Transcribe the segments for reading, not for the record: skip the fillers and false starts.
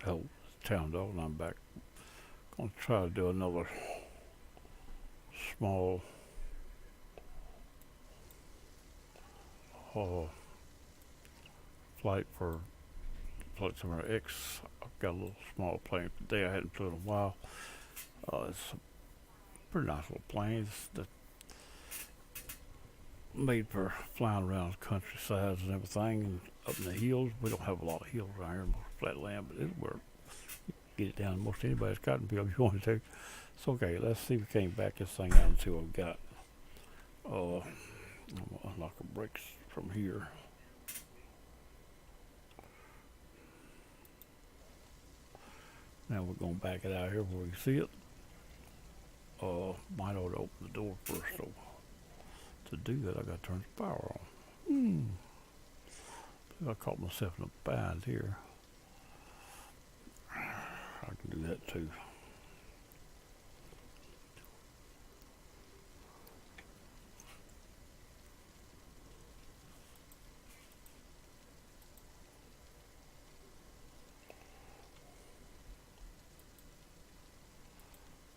Oh, town dog, and I'm back. Gonna try to do another small uh, flight for Flight Simulator X. I've got a little small plane today I hadn't flew in a while. It's a pretty nice little plane. It's made for flying around the countrysides and everything, and up in the hills. We don't have a lot of hills around here, more flat land, but it'll work. Get it down to most anybody's cotton field if you want to. It's okay. Let's see if we can't back this thing out and see what we've got. I'm gonna unlock the brakes from here. Now we're gonna back it out here where we can see it. Might ought to open the door first, so to do that I gotta turn the power on. I caught myself in a bind here. I can do that too.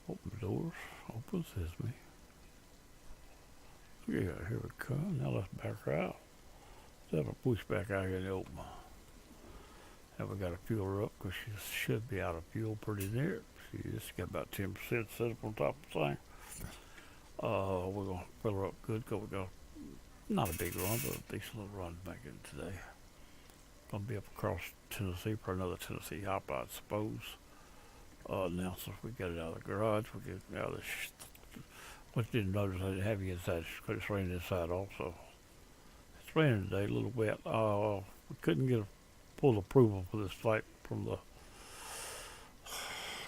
Open the doors, open sesame. Yeah, here we come. Now let's back her out. Let's have a push back out here in the open. Now we got to fuel her up because she should be out of fuel pretty near. She just got about 10% set up on top of the thing. We're going to fill her up good because we got not a big run, but a decent little run back in today. Going to be up across Tennessee for another Tennessee hop, I suppose. Now since we got it out of the garage, we get it out of the what you didn't notice, I didn't have you inside because it's raining inside also. It's raining today, a little wet. We couldn't get a full approval for this flight from the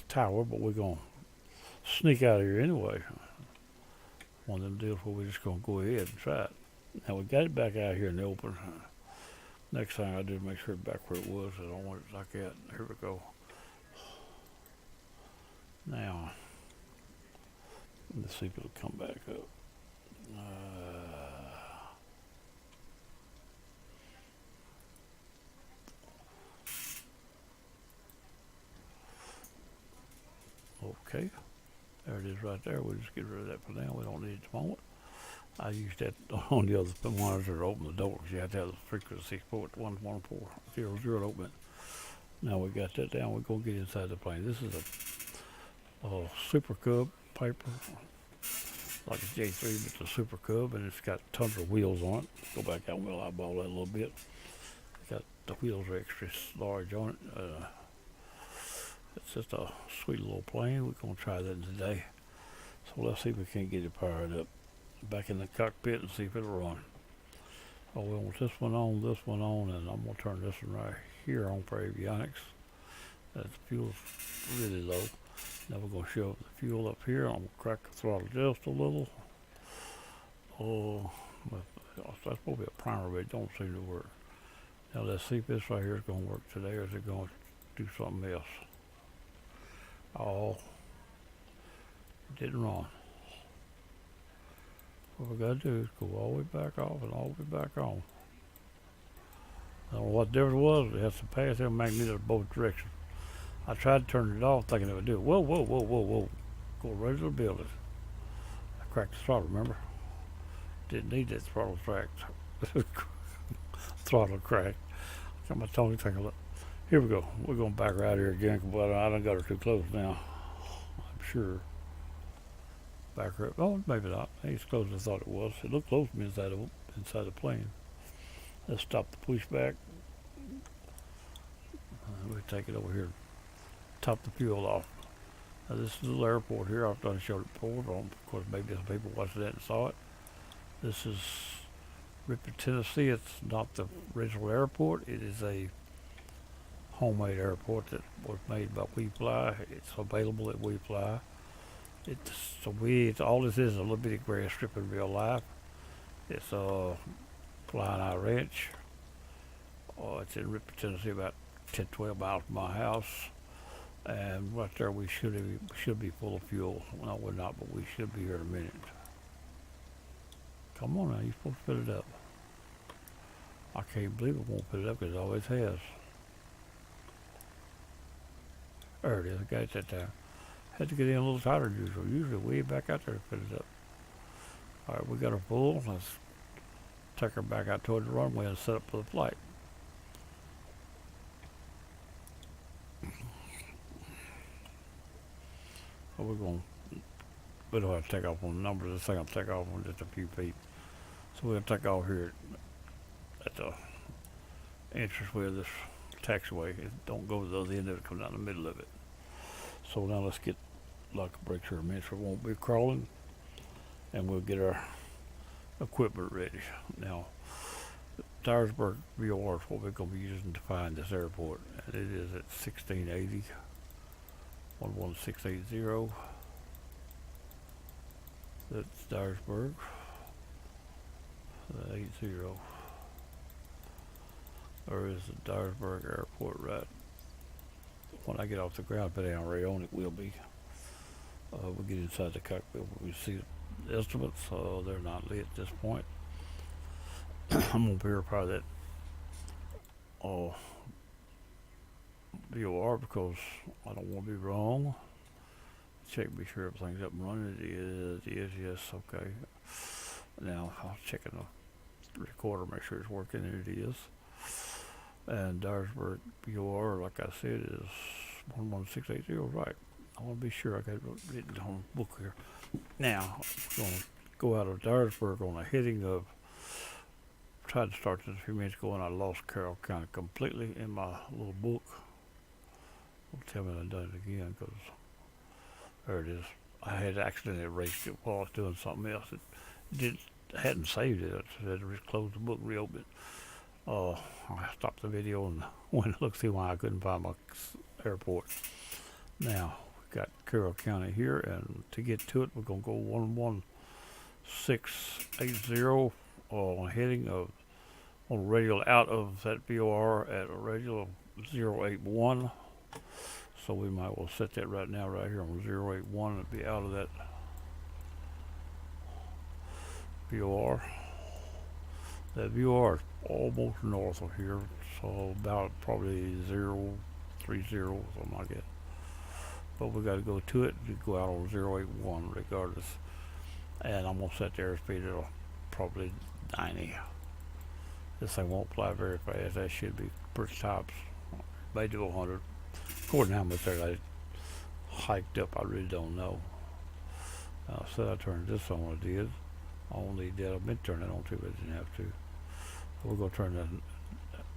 tower, but we're going to sneak out of here anyway. One of them deals where we're just going to go ahead and try it. Now we got it back out here in the open. Next thing I do, make sure back where it was. I don't want it like that. Here we go. Now, let's see if it'll come back up. Okay, there it is right there. We'll just get rid of that for now. We don't need it at the moment. I used that on the other monitor to open the door because you have to have the frequency port 11400 to open it. Now we got that down. We're going to get inside the plane. This is a Super Cub Piper, like a J3, but it's a Super Cub, and it's got tons of wheels on it. Go back out and we'll eyeball that a little bit. Got the wheels are extra large on it. It's just a sweet little plane. We're going to try that today. So let's see if we can get it powered up. Back in the cockpit and see if it'll run. Oh, we want this one on, and I'm going to turn this one right here on for avionics. The fuel's really low. Now we're going to shove the fuel up here. I'm going to crack the throttle just a little. That's supposed to be a primer, but it don't seem to work. Now let's see if this right here is going to work today, or is it going to do something else. Oh, it didn't run. What we got to do is go all the way back off and all the way back on. I don't know what the difference was. It has to pass every magnet both directions. I tried to turn it off thinking it would do it. Whoa, whoa, whoa, whoa, whoa. Go right to the building. I cracked the throttle, remember? Didn't need that throttle cracked. Throttle cracked. Got my Tony thing. Look. Here we go. We're going to back her out here again, but I done got her too close now. I'm sure. Back her up. Oh, maybe not. Ain't as close as I thought it was. It looked close to me inside the plane. Let's stop the pushback. We'll take it over here. Top the fuel off. Now this is the little airport here. I've done showed it before. Of course, maybe some people watched that and saw it. This is Ripley, Tennessee. It's not the original airport. It is a homemade airport that was made by We Fly. It's available at We Fly. All this is a little bitty grass strip in real life. It's Flying Eye Ranch. It's in Ripley, Tennessee, about 10-12 miles from my house. And right there we should be full of fuel. No, we're not, but we should be here in a minute. Come on now, you're supposed to fill it up. I can't believe it won't fill it up because it always has. There it is, got it that time. Had to get in a little tighter than usual. Usually way back out there to put it up. Alright, we got her full. Let's take her back out toward the runway and set up for the flight. So we don't have to take off on the numbers. This thing will take off on just a few feet. So we'll take off here at the entranceway of this taxiway. It don't go to the other end of it, come down the middle of it. So now let's get lock brakes here a minute so we won't be crawling, and we'll get our equipment ready. Now, Dyersburg VOR is what we're going to be using to find this airport, and it is at 1680, 11680. That's Dyersburg, 80. There is the Dyersburg Airport right when I get off the ground, but down right on it will be. We'll get inside the cockpit. We see the estimates. They're not lit at this point. I'm gonna verify that VOR because I don't want to be wrong. Check, be sure everything's up and running. It is, yes, okay. Now I'll check in the recorder, make sure it's working, and it is. And Dyersburg VOR, like I said, is 11680, right. I want to be sure I got it written on the book here. Now, we're going to go out of Dyersburg on a heading of, tried to start this a few minutes ago and I lost Carrol kind of completely in my little book. Don't tell me I've done it again because there it is. I had accidentally erased it while I was doing something else. Hadn't saved it. I had to close the book, reopen it. I stopped the video and went to look see why I couldn't find my airport. Now, we've got Carrol County here, and to get to it, we're going to go 11680 on heading of on radial out of that VOR at a radial 081. So we might well set that right now, right here on 081, and be out of that VOR. That VOR is almost north of here, so about probably 030, something like that. But we got to go to it to go out on 081 regardless. And I'm going to set the airspeed at probably 90. This thing won't fly very fast. That should be pretty tops. May do 100. According to how much I hiked up, I really don't know. So I turned this on, I did. I only did, I've been turning it on too, but I didn't have to. So we're going to turn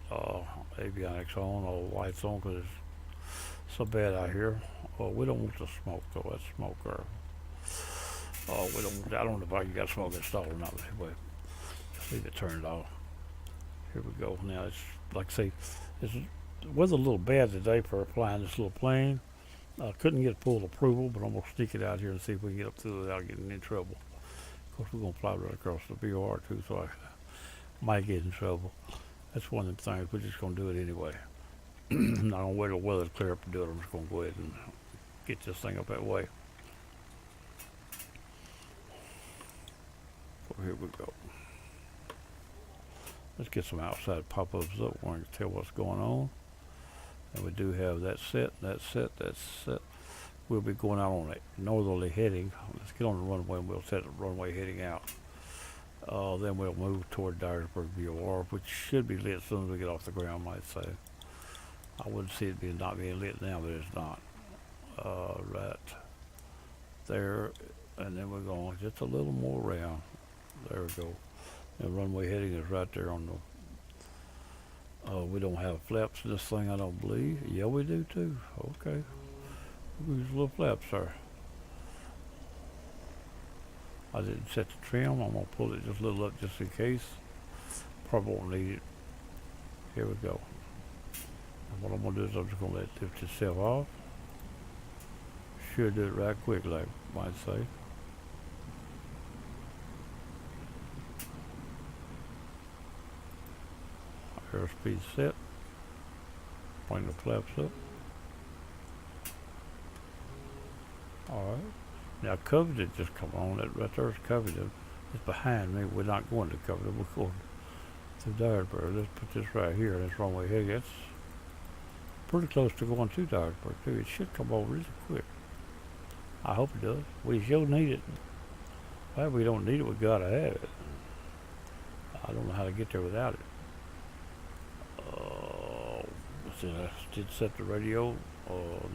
the avionics on, all the lights on, because it's so bad out here. We don't want the smoke though, that's smoke. We don't. I don't know if I got smoke installed or not, but just leave it turned off. Here we go. Now it's like I say, the weather a little bad today for flying this little plane. I couldn't get full approval, but I'm gonna sneak it out here and see if we can get up through it without getting in trouble. Of course, we're gonna fly right across the VOR too, so I might get in trouble. That's one of the things. We're just gonna do it anyway. I'm not gonna wait till the weather to clear up to do it. I'm just gonna go ahead and get this thing up that way. So here we go. Let's get some outside pop-ups up where I can tell what's going on. And we do have that set, that's set. We'll be going out on a northerly heading. Let's get on the runway and we'll set the runway heading out. Then we'll move toward Dyersburg VOR, which should be lit as soon as we get off the ground, I might say. I wouldn't see it not being lit now, but it's not. Right there, and then we're going just a little more around. There we go. The runway heading is right there on the. We don't have flaps in this thing, I don't believe. Yeah, we do too. Okay. We use little flaps there. I didn't set the trim. I'm gonna pull it just a little up just in case. Probably won't need it. Here we go. And what I'm gonna do is I'm just gonna let it lift itself off. Should do it right quick, like I might say. Airspeed set. Bring the flaps up. Alright. Now Coveted just come on. That right there is Coveted. It's behind me. We're not going to Coveted. We're going to Dyersburg. Let's put this right here. That's runway heading. That's pretty close to going to Dyersburg too. It should come over really quick. I hope it does. We sure need it. Well, we don't need it, we gotta have it. I don't know how to get there without it. I did set the radio.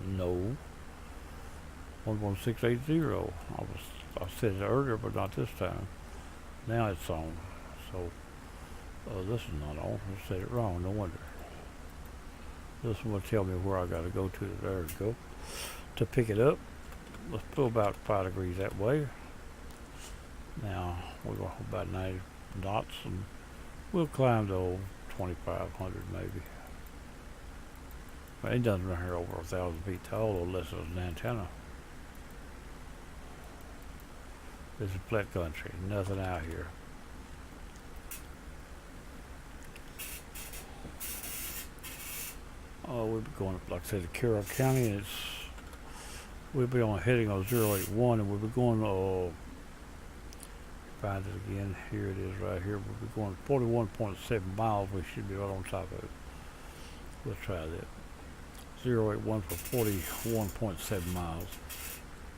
No. 11680. I said it earlier, but not this time. Now it's on. So this is not on. I said it wrong. No wonder. This one will tell me where I got to go to. There we go. To pick it up. Let's put about 5 degrees that way. Now we're going about 90 knots, and we'll climb to 2,500 maybe. Well, it doesn't run here over 1,000 feet tall unless it's an antenna. This is flat country, nothing out here. We'll be going up, like I said, to Carrol County, and we'll be on heading on 081, and we'll be going, find it again, here it is right here, we'll be going 41.7 miles, we should be right on top of it. We'll try that. 081 for 41.7 miles.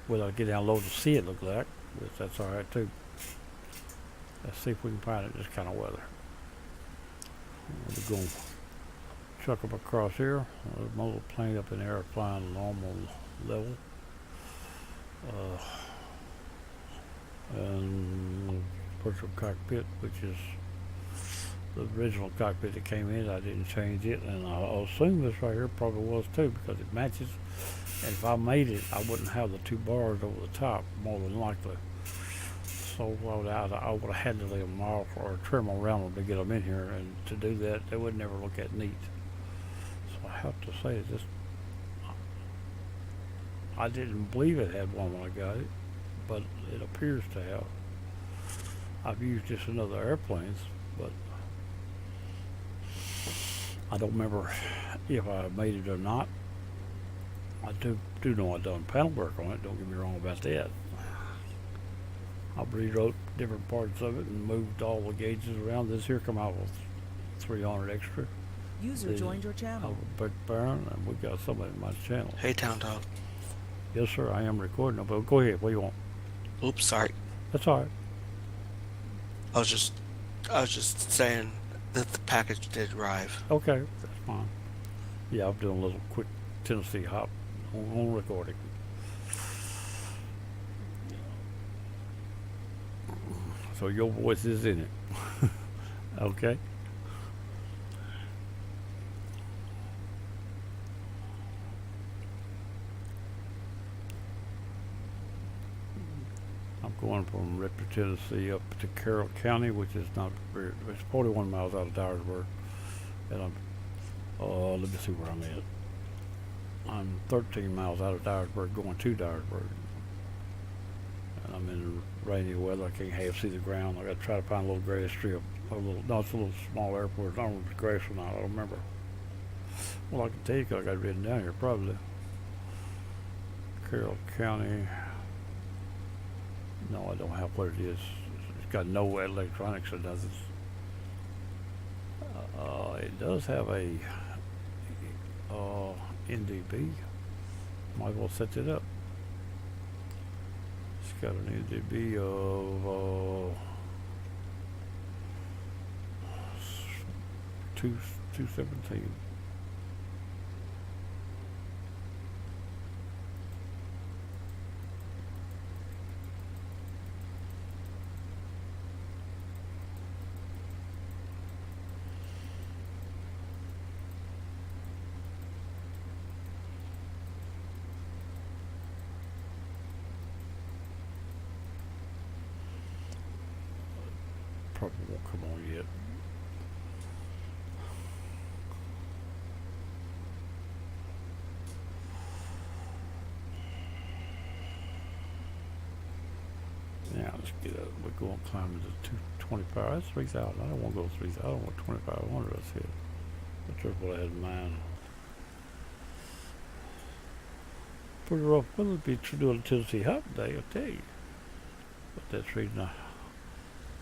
Well, I'll get down low to see it look like, but that's alright too. Let's see if we can find it this kind of weather. We're going to truck up across here. My little plane up in the air flying normal level. And virtual cockpit, which is the original cockpit that came in. I didn't change it, and I'll assume this right here probably was too, because it matches. And if I made it, I wouldn't have the 2 bars over the top, more than likely. So I would have had to lay them off or trim around them to get them in here, and to do that, they would never look that neat. So I have to say this, I didn't believe it had one when I got it, but it appears to have. I've used this in other airplanes, but I don't remember if I made it or not. I do know I've done panel work on it, don't get me wrong about that. I rewrote different parts of it and moved all the gauges around. This here come out with 300 extra. User joined your channel. Big Baron, and we got somebody in my channel. Hey, Town Dog. Yes, sir, I am recording, but go ahead, what do you want? Oops, sorry. That's all right. I was just saying that the package did arrive. Okay, that's fine. Yeah, I'm doing a little quick Tennessee hop on recording. So your voice is in it. Okay. I'm going from Ripley, Tennessee up to Carrol County, which is not very, it's 41 miles out of Dyersburg. And I'm, let me see where I'm at. I'm 13 miles out of Dyersburg going to Dyersburg. And I'm in rainy weather. I can't half see the ground. I got to try to find a little grass strip. No, it's a little small airport. I don't know if it's grass or not. I don't remember. Well, I can tell you because I got it written down here probably. Carrol County. No, I don't have what it is. It's got no electronics or nothing. It does have a NDB. Might as well set it up. It's got an NDB of 217. Probably won't come on yet. Now let's get up. We're going climbing to 225. That's 3,000. I don't want to go 3,000. I don't want 2,500. That's it. That's what I had in mind. Pretty rough. Well, it'd be doing a Tennessee hop day, I'll tell you. But that's the reason I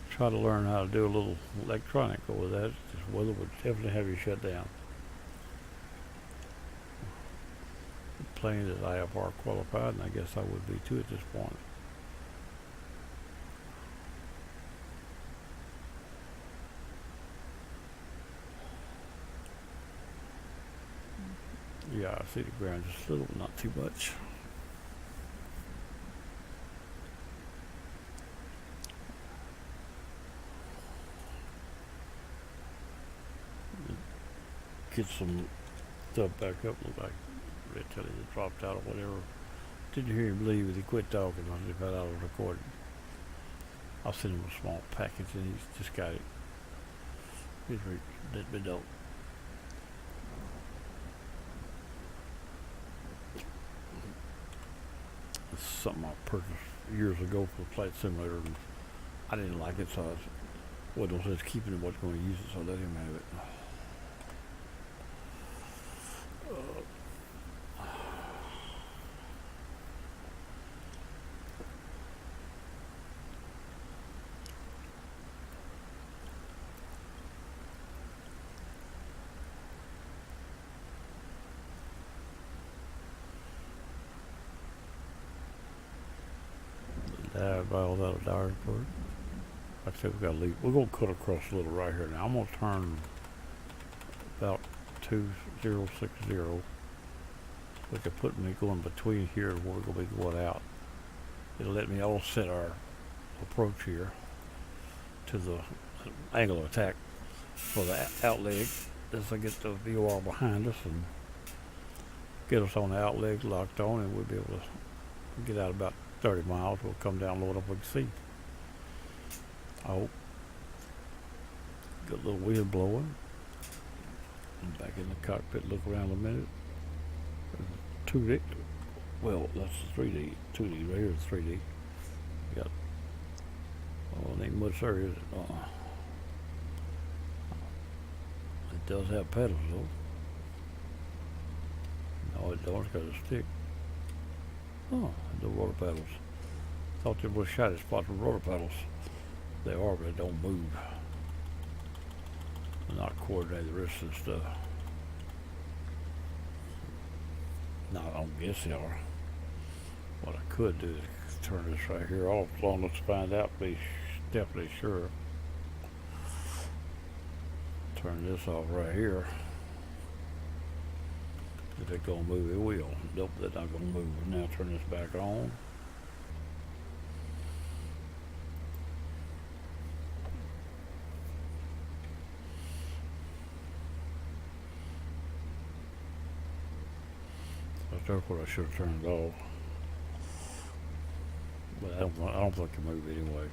try to learn how to do a little electronic over that. This weather would definitely have you shut down. plane is IFR qualified, and I guess I would be too at this point. Yeah, I see the ground just a little, not too much. Get some stuff back up. Look like Red Telly just dropped out or whatever. Didn't hear him leave, but he quit talking once he got out of recording. I'll send him a small package and he's just got it. He's let me know. It's something I purchased years ago for the Flight Simulator, and I didn't like it, so I wasn't no sense keeping it. Wasn't going to use it, so I let him have it. All that a dire report. Like I said, we gotta leave. We're gonna cut across a little right here now. I'm gonna turn about 2060, which will put me going between here and where we're gonna be going out. It'll let me offset our approach here to the angle of attack for the out leg as I get the VOR behind us and get us on the out leg locked on, and we'll be able to get out about 30 miles. We'll come down low enough we can see. I hope. Got a little wind blowing. I'm back in the cockpit, look around a minute. 2D. Well, that's the 3D. 2D right here is 3D. Got, it ain't much there, is it? It does have pedals though. No, it don't. It's got a stick. Oh, the rotor pedals. Thought they were shiny spots with rotor pedals. They are, but they don't move. They're not coordinated the rest of the stuff. No, I don't guess they are. What I could do is turn this right here off. As long as let's find out, be definitely sure. Turn this off right here. If it's gonna move, it will. Nope, they're not gonna move. Now turn this back on. That's what I should have turned off. But I don't think it move anyway.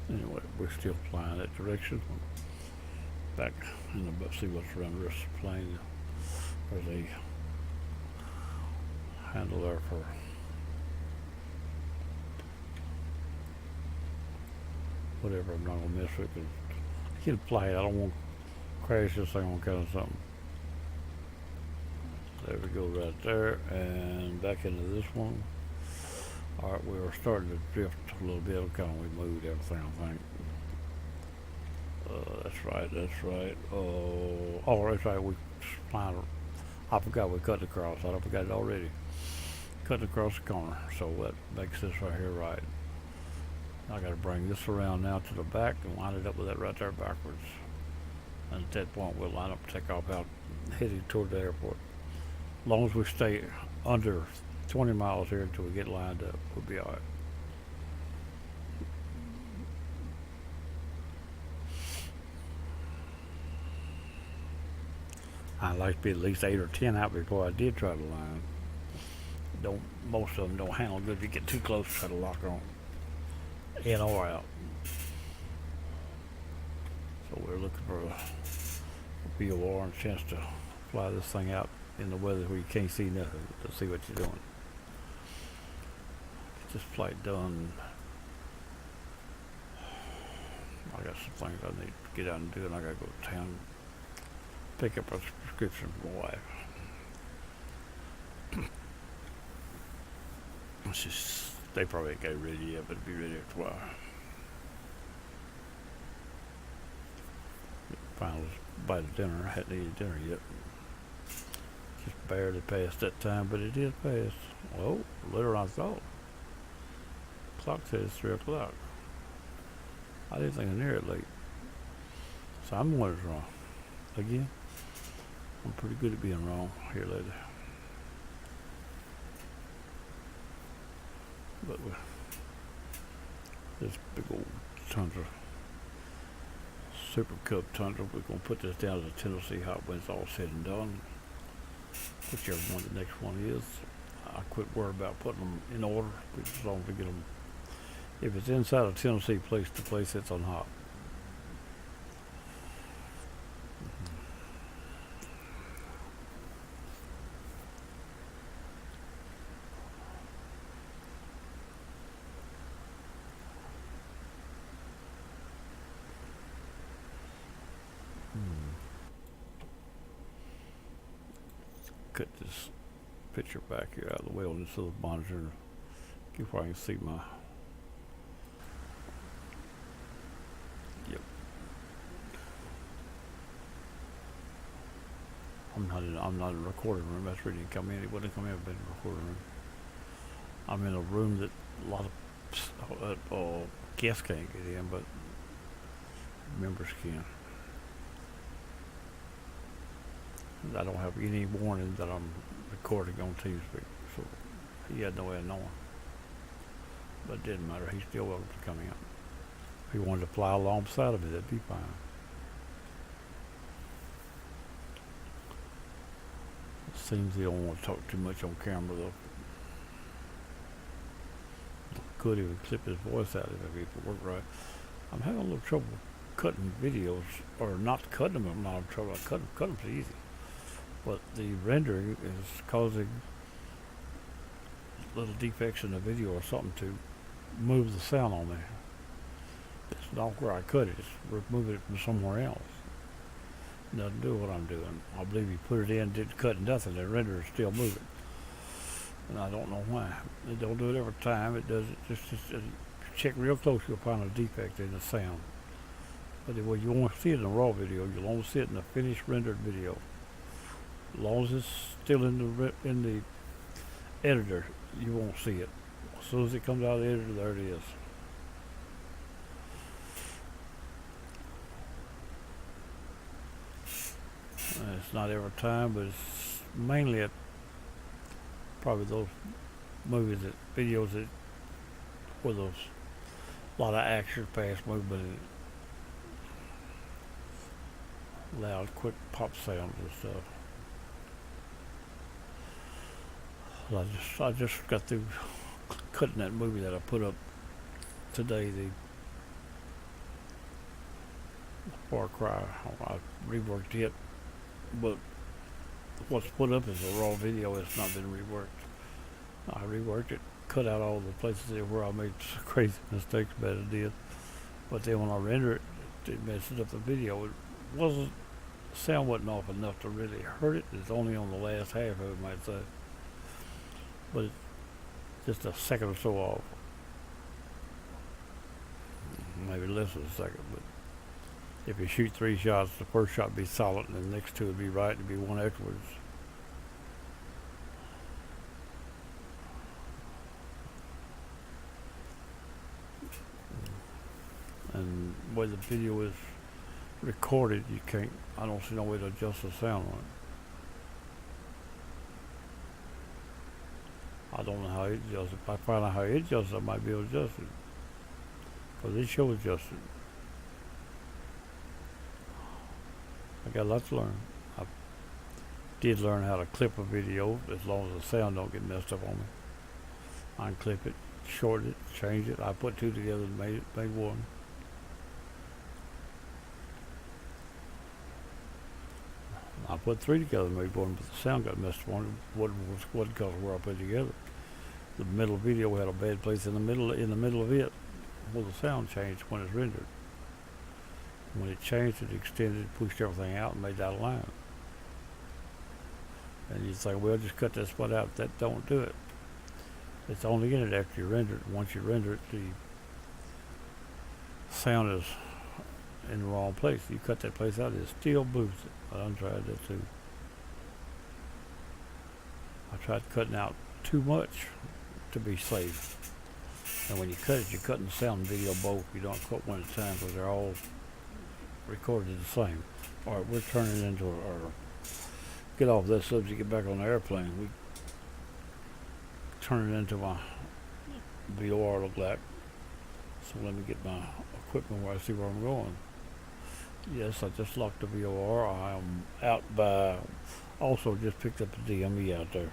Anyway, we're still flying that direction. Back in the see what's around the rest of the plane. There's a handle there for whatever I'm not gonna mess with. I can fly it. I don't want to crash this thing on kind of something. There we go right there, and back into this one. Alright, we were starting to drift a little bit. Okay, we moved everything, I think. That's right. Oh, that's right. We flying. I forgot we cut across. I forgot it already. Cutting across the corner, so that makes this right here right. I got to bring this around now to the back and line it up with that right there backwards. And at that point, we'll line up, take off out, heading toward the airport. As long as we stay under 20 miles here until we get lined up, we'll be all right. I'd like to be at least 8 or 10 out before I did try to line. Most of them don't handle good if you get too close to try to lock on. In or out. So we're looking for a VOR and a chance to fly this thing out in the weather where you can't see nothing to see what you're doing. Get this flight done. I got some things I need to get out and do, and I gotta go to town, pick up a prescription for my wife. It's just, they probably ain't got it ready yet, but it'll be ready after a while. final bite of dinner. I hadn't eaten dinner yet. Just barely passed that time, but it did pass. Oh, later I thought. Clock says 3 o'clock. I didn't think I near it late. So I'm what is wrong. Again, I'm pretty good at being wrong here lately. But this big old Tundra, Super Cub Tundra, we're going to put this down as a Tennessee hot when it's all said and done. Whichever one the next one is. I quit worrying about putting them in order, as long as we get them. If it's inside of Tennessee place to place, it's on hot. Cut this picture back here out of the way on this little monitor. Before I can see my. Yep. I'm not in a recording room. That's really didn't come in. It wouldn't come in. I've been in a recording room. I'm in a room that a lot of guests can't get in, but members can. I don't have any warning that I'm recording on TeamSpeak, so he had no way of knowing. But it didn't matter. He's still welcome to come in. If he wanted to fly alongside of it, that'd be fine. It seems he don't want to talk too much on camera, though. Could even clip his voice out if it would work right. I'm having a little trouble cutting videos, or not cutting them. I'm not in trouble. Cut them's easy. But the rendering is causing little defects in the video or something to move the sound on there. It's not where I cut it, it's removing it from somewhere else. It doesn't do what I'm doing. I believe you put it in, didn't cut nothing, the render is still moving. And I don't know why. It don't do it every time, it does it just check real close, you'll find a defect in the sound. But well, you won't see it in a raw video, you'll only see it in a finished rendered video. As long as it's still in the editor, you won't see it. As soon as it comes out of the editor, there it is. It's not every time, but it's mainly at probably those movies, videos that where those a lot of action, fast movement, and loud, quick pop sounds and stuff. I just got through cutting that movie that I put up today, the Far Cry. I reworked it, but what's put up is a raw video. It's not been reworked. I reworked it, cut out all the places where I made crazy mistakes, but it did. But then when I render it, it messes up the video. Sound wasn't off enough to really hurt it. It's only on the last half of it, might say. But it's just a second or so off. Maybe less than a second, but if you shoot 3 shots, the first shot would be solid and the next 2 would be right, and be one afterwards. And the way the video is recorded, I don't see no way to adjust the sound on it. I don't know how it adjusts it. If I find out how it adjusts it, I might be able to adjust it. Because it shows adjusted. I got a lot to learn. I did learn how to clip a video as long as the sound don't get messed up on me. I can clip it, short it, change it. I put 2 together and made one. I put 3 together and made one, but the sound got messed up on it. Wasn't because of where I put it together. The middle video had a bad place in the middle of it, where the sound changed when it's rendered. When it changed, it extended, pushed everything out, and made that line. And you say, well, just cut that spot out. That don't do it. It's only in it after you render it. Once you render it, the sound is in the wrong place. You cut that place out, it still boosts it. I done tried that too. I tried cutting out too much to be safe. And when you cut it, you're cutting sound and video both. You don't cut one at a time because they're all recorded the same. All right, we're turning into our get off this subject, get back on the airplane. We turn it into my VOR look like. So let me get my equipment where I see where I'm going. Yes, I just locked the VOR. I am out by, also just picked up the DME out there.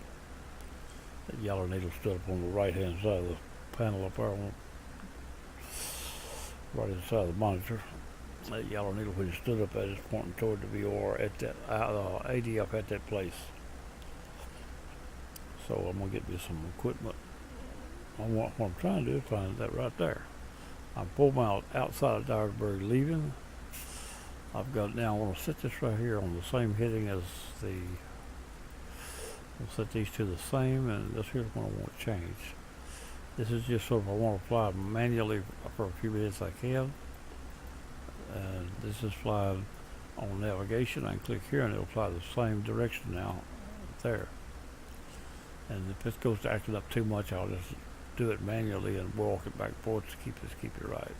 That yellow needle stood up on the right hand side of the panel up there, right inside of the monitor. That yellow needle when it stood up at is pointing toward the VOR at that ADF at that place. So I'm gonna get me some equipment. What I'm trying to do is find that right there. I'm 4 miles outside of Dyersburg leaving. I've got now. I want to set this right here on the same heading as the. We'll set these two the same, and this here's what I want to change. This is just so if I want to fly manually for a few minutes I can. And this is flying on navigation. I can click here and it'll fly the same direction now there. And if it goes to acting up too much, I'll just do it manually and walk it back and forth to keep it right.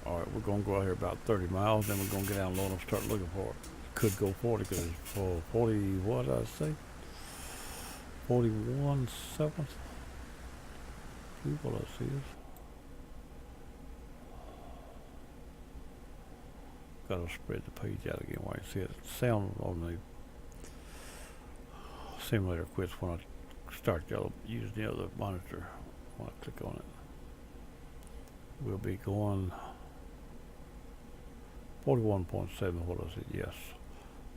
Alright, we're going to go out here about 30 miles, then we're going to get down low and start looking for it. Could go 40 because it's for 40, what did I say? 41 seventh? See what I see is. Gotta spread the page out again while you see it. Sound on the simulator quits when I start using the other monitor. When I click on it, we'll be going 41.7. What I said, yes,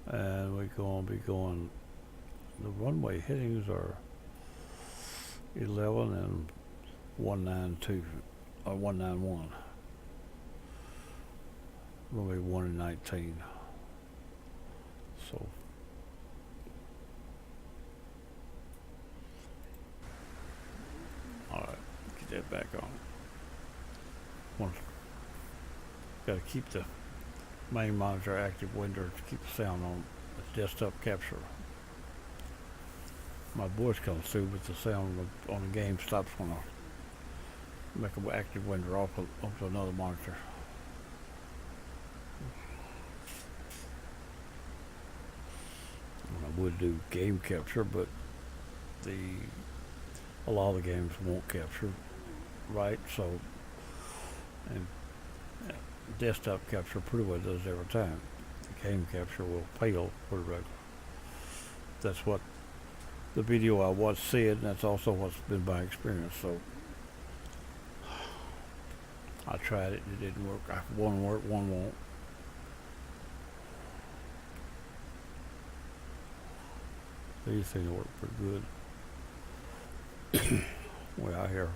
and we're going to be going. The runway headings are 11 and 192 or 191. Runway 1 and 19. So alright, get that back on. Gotta keep the main monitor active window to keep the sound on the desktop capture. My voice comes through, but the sound on the game stops when I make an active window off onto another monitor. I would do game capture, but a lot of the games won't capture right, so and desktop capture pretty well does every time. The game capture will fail pretty regular. That's what the video I watched said, and that's also what's been my experience. So I tried it, it didn't work. One worked, one won't. These things work pretty good. We're out here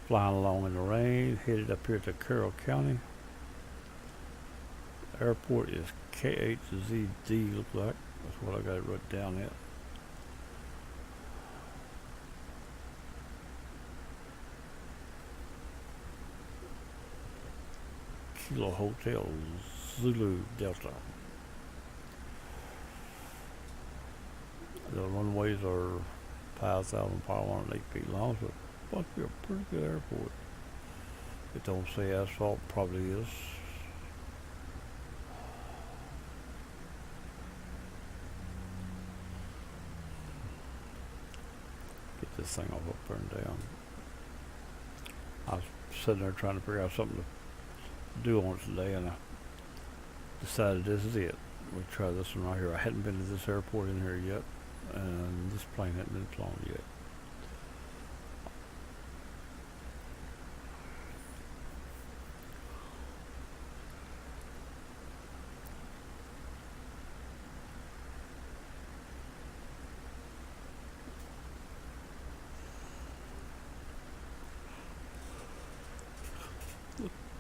flying along in the rain, headed up here to Carrol County. The airport is KHZD, looks like. That's what I got it wrote down at. Kilo Hotel, Zulu Delta. The runways are 5,508 feet long, so it must be a pretty good airport. It don't say asphalt, probably is. Get this thing off up there and down. I was sitting there trying to figure out something to do on it today, and I decided this is it. We'll try this one right here. I hadn't been to this airport in here yet, and this plane hadn't been flown yet.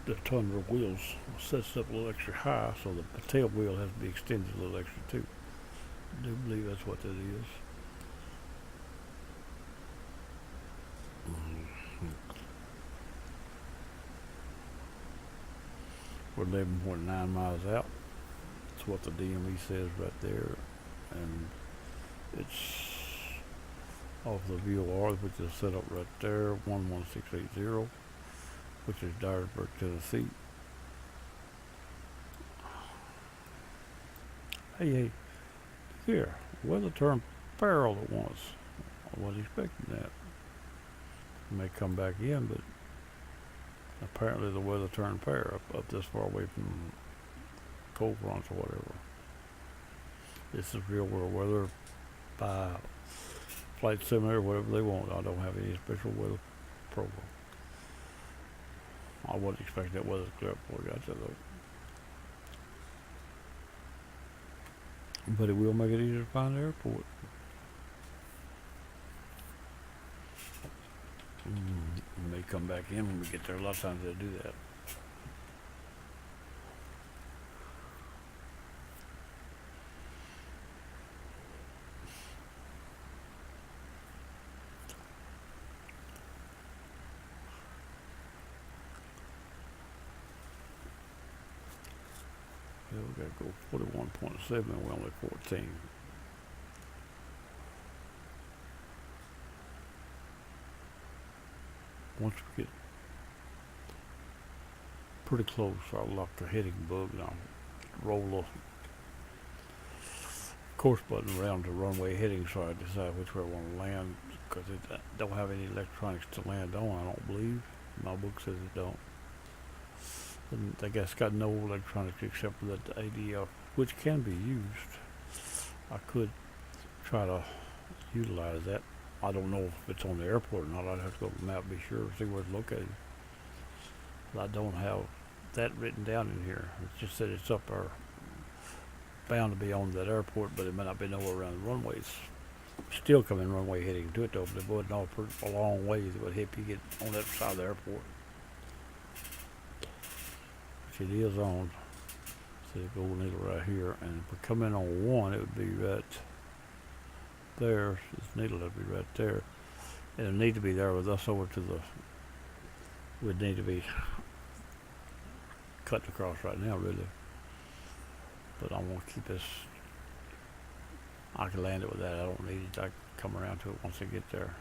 The Tundra wheels sets up a little extra high, so the tail wheel has to be extended a little extra too. I do believe that's what that is. We're 11.9 miles out. That's what the DME says right there. And it's off the VOR, which is set up right there, 11680, which is Dyersburg, Tennessee. Hey, here, weather turned Carrol at once. I wasn't expecting that. It may come back in, but apparently the weather turned fair up this far away from cold fronts or whatever. This is real world weather by flight simulator, whatever they want. I don't have any special weather program. I wasn't expecting that weather to clear up before we got there though. But it will make it easier to find the airport. It may come back in when we get there. A lot of times they do that. Yeah, we gotta go 41.7 and we're only 14. Once we get pretty close, I'll lock the heading bug and I'll roll the course button around the runway heading so I decide which way I want to land, because it don't have any electronics to land on, I don't believe. My book says it don't. And I guess it's got no electronics except for the ADF, which can be used. I could try to utilize that. I don't know if it's on the airport or not. I'd have to go to the map, be sure, see where it's located. But I don't have that written down in here. It's just that it's up there, bound to be on that airport, but it may not be nowhere around the runways. Still coming runway heading to it though, but it wasn't all a long ways. It would hit you get on that side of the airport. Which it is on. See the gold needle right here, and if we come in on 1, it would be right there. This needle would be right there. And it need to be there with us over to the, would need to be cutting across right now really. But I want to keep this, I can land it with that. I don't need it. I can come around to it once I get there.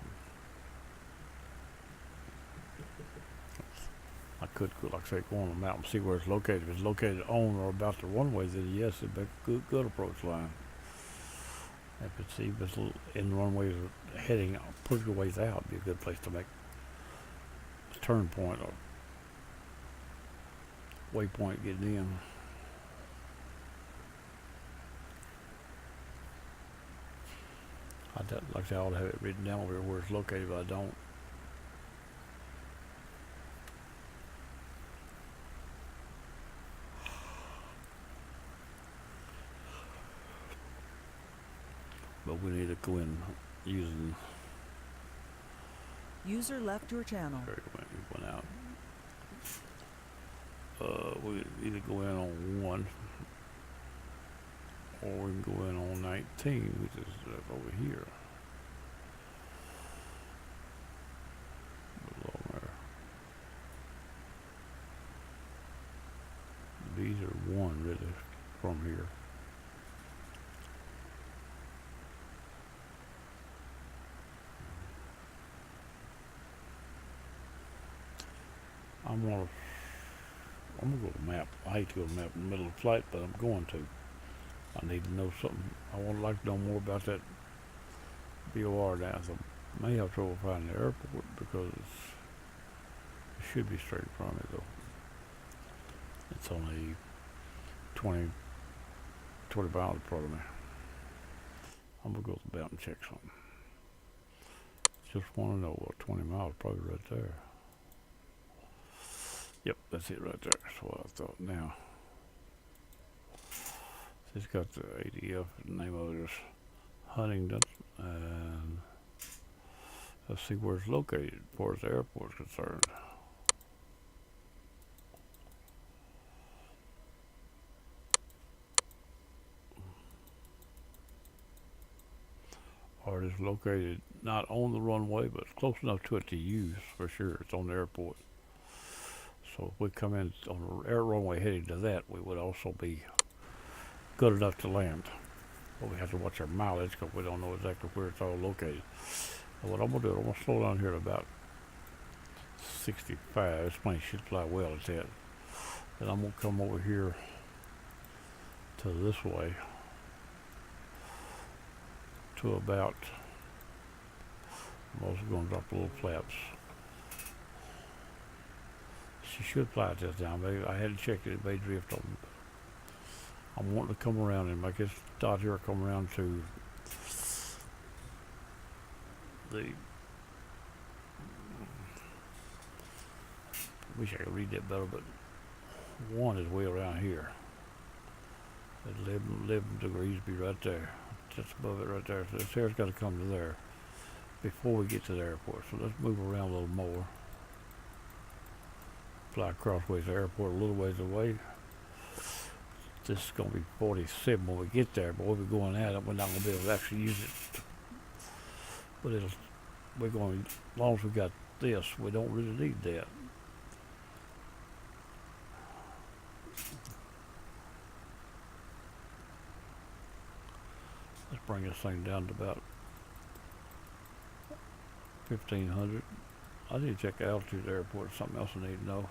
I could, like I say, go on the map and see where it's located. If it's located on or about the runway, then yes, it'd be a good approach line. If it's in the runways heading pretty good ways out, it'd be a good place to make a turn point or waypoint getting in. Like I said, I ought to have it written down over here where it's located, but I don't. But we need to go in using. User left your channel. There it went out. We either go in on 1 or we can go in on 19, which is over here. Below there. These are 1 really from here. I'm gonna go to the map. I hate to go to the map in the middle of the flight, but I'm going to. I need to know something. I would like to know more about that VOR down. So I may have trouble finding the airport because it should be straight in front of me though. It's only 20 miles in front of me. I'm gonna go to the belt and check something. Just want to know what 20 miles, probably right there. Yep, that's it right there. That's what I thought. Now, it's got the ADF, the name of it is Huntington, and let's see where it's located as far as the airport is concerned. Or it is located not on the runway, but close enough to it to use for sure. It's on the airport. So if we come in on the air runway heading to that, we would also be good enough to land. But we have to watch our mileage because we don't know exactly where it's all located. And what I'm going to do, I'm going to slow down here to about 65. This plane should fly well at that. And I'm going to come over here to this way to about, I'm also going to drop the little flaps. She should fly at this time. I hadn't checked it. It may drift on me. I'm wanting to come around and make this dot here come around to the, wish I could read that better, but one is way around here. At 11 degrees be right there. Just above it right there. So this hair's got to come to there before we get to the airport. So let's move around a little more. Fly crossways the airport a little ways away. This is going to be 47 when we get there, but we'll be going at it. We're not going to be able to actually use it. But we're going, as long as we got this, we don't really need that. Let's bring this thing down to about 1500. I need to check the altitude of the airport. Something else I need to know.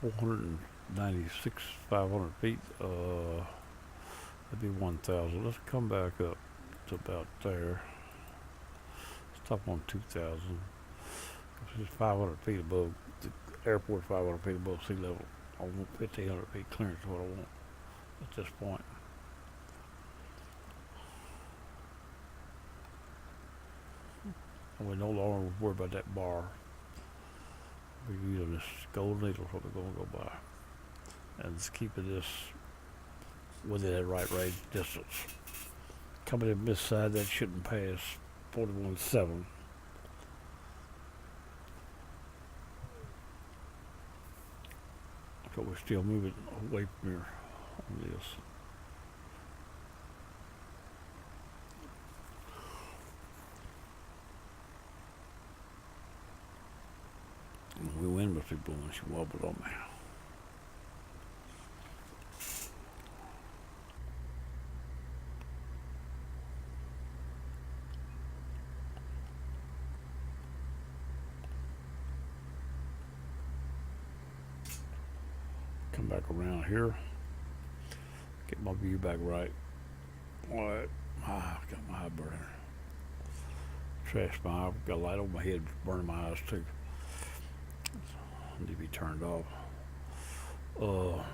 $496, 500 feet. That'd be 1,000. Let's come back up to about there. Stop on 2,000. This is 500 feet above the airport. 500 feet above sea level. I want 1,500 feet clearance is what I want at this point. And we no longer worry about that bar. We're using this gold needle is what we're going to go by. And just keeping this within that right range distance. Coming in this side, that shouldn't pass 41.7. So we're still moving away from here on this. The wind must be blowing. She wobbled on me. Come back around here. Get my view back right. Alright. I've got my eye burning. Trash my eye. Got a light on my head burning my eyes too. Need to be turned off. Let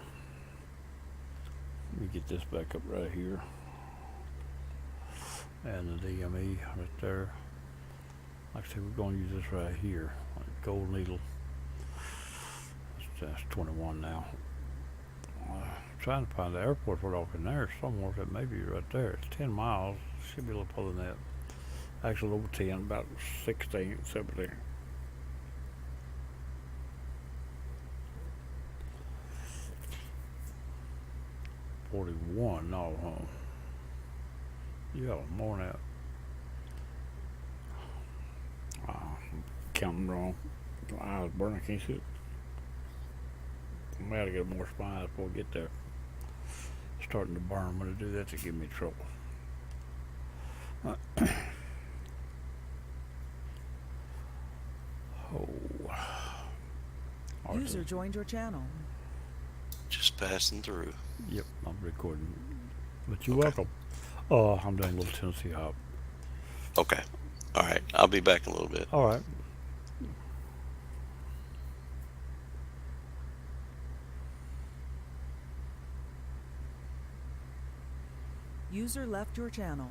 me get this back up right here. And the DME right there. Like I said, we're going to use this right here. Like gold needle. That's 21 now. Trying to find the airport right off in there somewhere. That may be right there. It's 10 miles. Should be a little further than that. Actually over 10, about 16, 17. $41, no, huh? Yeah, more than that. I'm counting wrong. My eyes burning, I can't see it. I gotta get more spies before we get there. Starting to burn. When I do that, to give me trouble. User joined your channel. Just passing through. Yep, I'm recording. But you're Okay. welcome. I'm doing a little Tennessee hop. Okay. All right. I'll be back in a little bit. All right. User left your channel.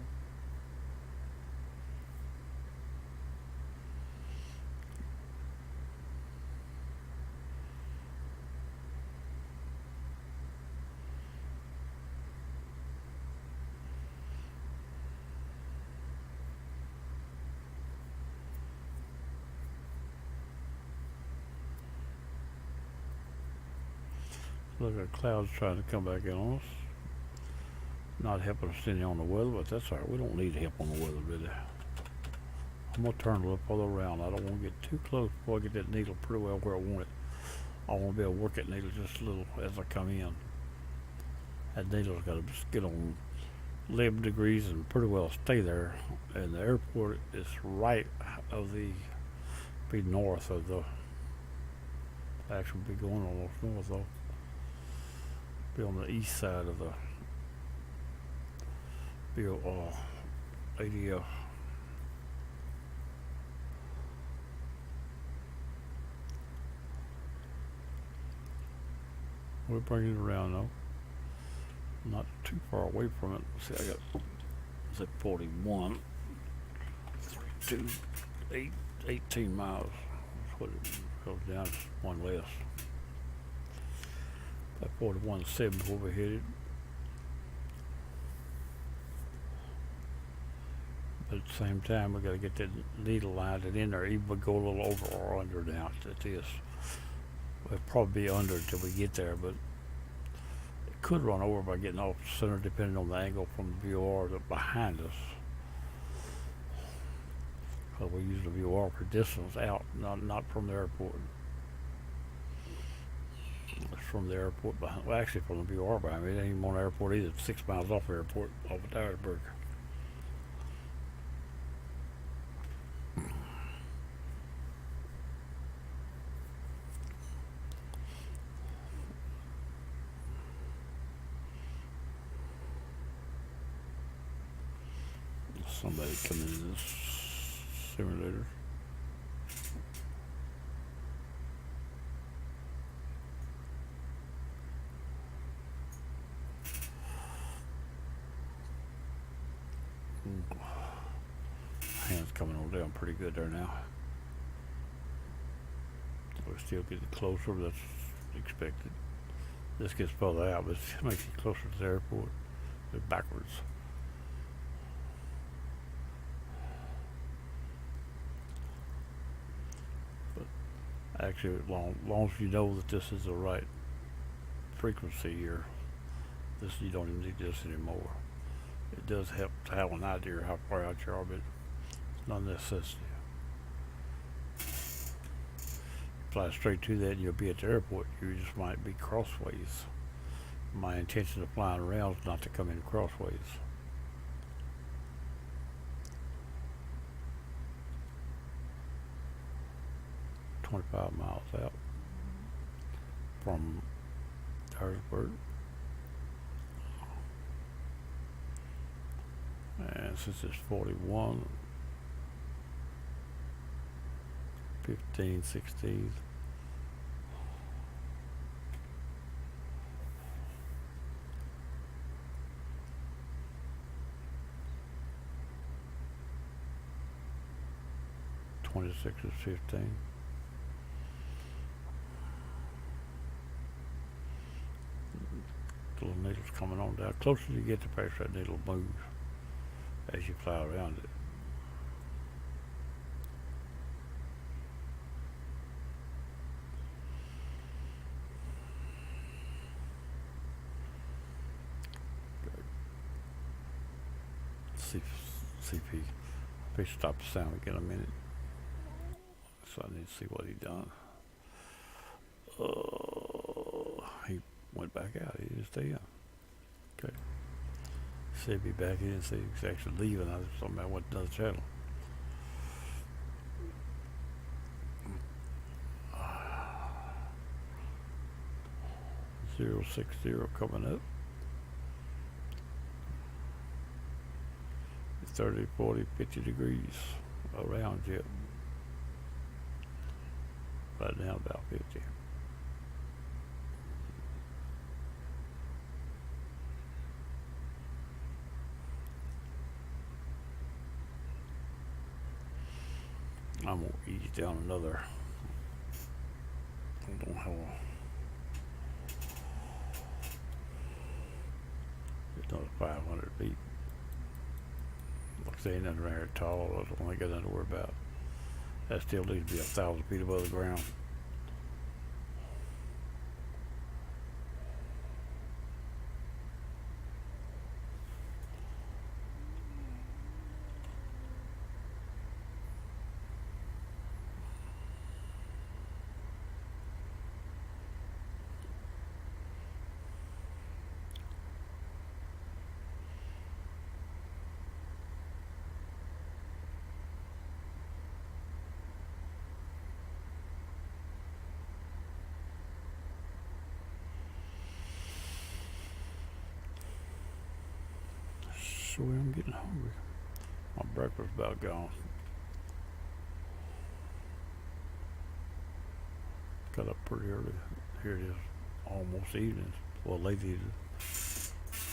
Look at the clouds trying to come back in on us. not helping us any on the weather, but that's all right. We don't need help on the weather, really. I'm going to turn it up all around. I don't want to get too close before I get that needle pretty well where I want it. I want to be able to work that needle just a little as I come in. That needle's got to get on 11 degrees and pretty well stay there. And the airport is right of the, be north of the, actually be going almost north though. Be on the east side of the, be 80, we're bringing it around though. Not too far away from it. See, I got, is it 41? 2, 8, 18 miles. That's what it goes down, just one less. About 41.7 before we hit it. But at the same time, we got to get that needle lined in there. Even if we go a little over or under now at this. We'll probably be under until we get there, but it could run over by getting off the center depending on the angle from the VOR that's behind us. Because we use the VOR for distance out, not from the airport. It's from the airport behind, well actually from the VOR behind me. It ain't even on the airport either. It's 6 miles off the airport, off of Dyersburg. Somebody come into this simulator. Hands coming on down pretty good there now. We're still getting closer, that's expected. This gets further out, but it makes it closer to the airport. It's backwards. Actually, as long as you know that this is the right frequency here, this you don't even need this anymore. It does help to have an idea of how far out you are, but it's not a necessity. Fly straight to that and you'll be at the airport. You just might be crossways. My intention of flying around is not to come in crossways. .25 miles out from Dyersburg. And since it's 41, 15, 16. .26 is 15. The little needle's coming on down. Closer you get to pressure, that needle moves as you fly around it. CP. They stop the sound again a minute. So I need to see what he done. He went back out. He didn't stay in. Okay. Said he'd be back. He didn't say he was actually leaving. I was talking about what another channel. .060 coming up. 30, 40, 50 degrees around you. Right now about 50. I'm gonna ease down another. I don't have another 500 feet. Like I say, ain't nothing very tall. I don't think I got nothing to worry about. That still needs to be 1,000 feet above the ground. sure am getting hungry. My breakfast's about gone. Got up pretty early. Here it is, almost evening. Well, late evening.